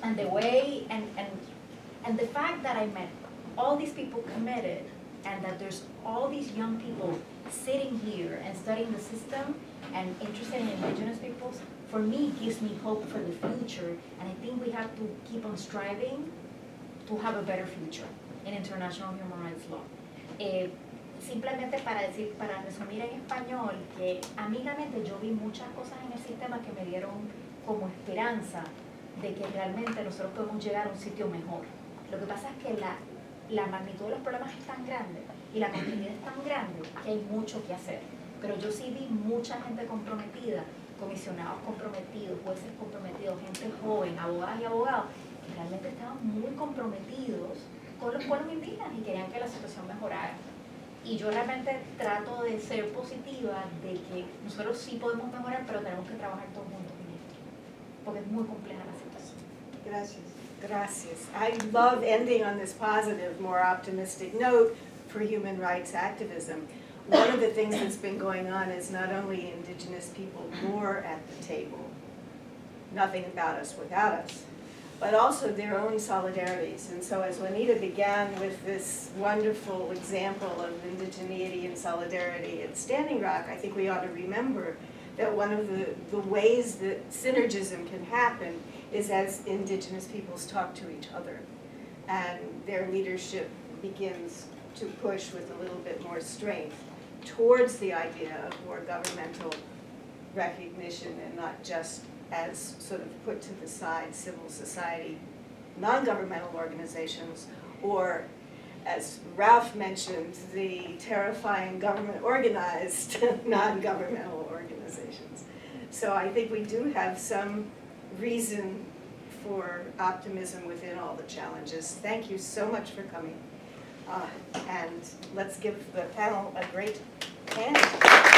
And the way, and the fact that I met all these people committed, and that there's all these young people sitting here and studying the system and interested in indigenous peoples, for me, gives me hope for the future. And I think we have to keep on striving to have a better future in international human rights law. Simplemente para resumir en español, que a mí realmente yo vi muchas cosas en el sistema que me dieron como esperanza de que realmente nosotros podemos llegar a un sitio mejor. Lo que pasa es que la magnitud de los problemas es tan grande y la complejidad es tan grande que hay mucho que hacer. Pero yo sí vi mucha gente comprometida, comisionados comprometidos, jueces comprometidos, gente joven, abogadas y abogados, que realmente estaban muy comprometidos con los pueblos indígenas y querían que la situación mejorara. Y yo realmente trato de ser positiva de que nosotros sí podemos mejorar, pero tenemos que trabajar todos juntos en esto, porque es muy compleja la situación. Gracias. Gracias. I love ending on this positive, more optimistic note for human rights activism. One of the things that's been going on is not only indigenous people more at the table, nothing about us without us, but also their own solidarities. And so as Juanita began with this wonderful example of indigeneity and solidarity at Standing Rock, I think we ought to remember that one of the ways that synergism can happen is as indigenous peoples talk to each other. And their leadership begins to push with a little bit more strength towards the idea of more governmental recognition and not just as sort of put to the side civil society, non-governmental organizations, or as Ralph mentioned, the terrifying government-organized non-governmental organizations. So I think we do have some reason for optimism within all the challenges. Thank you so much for coming. And let's give the panel a great hand.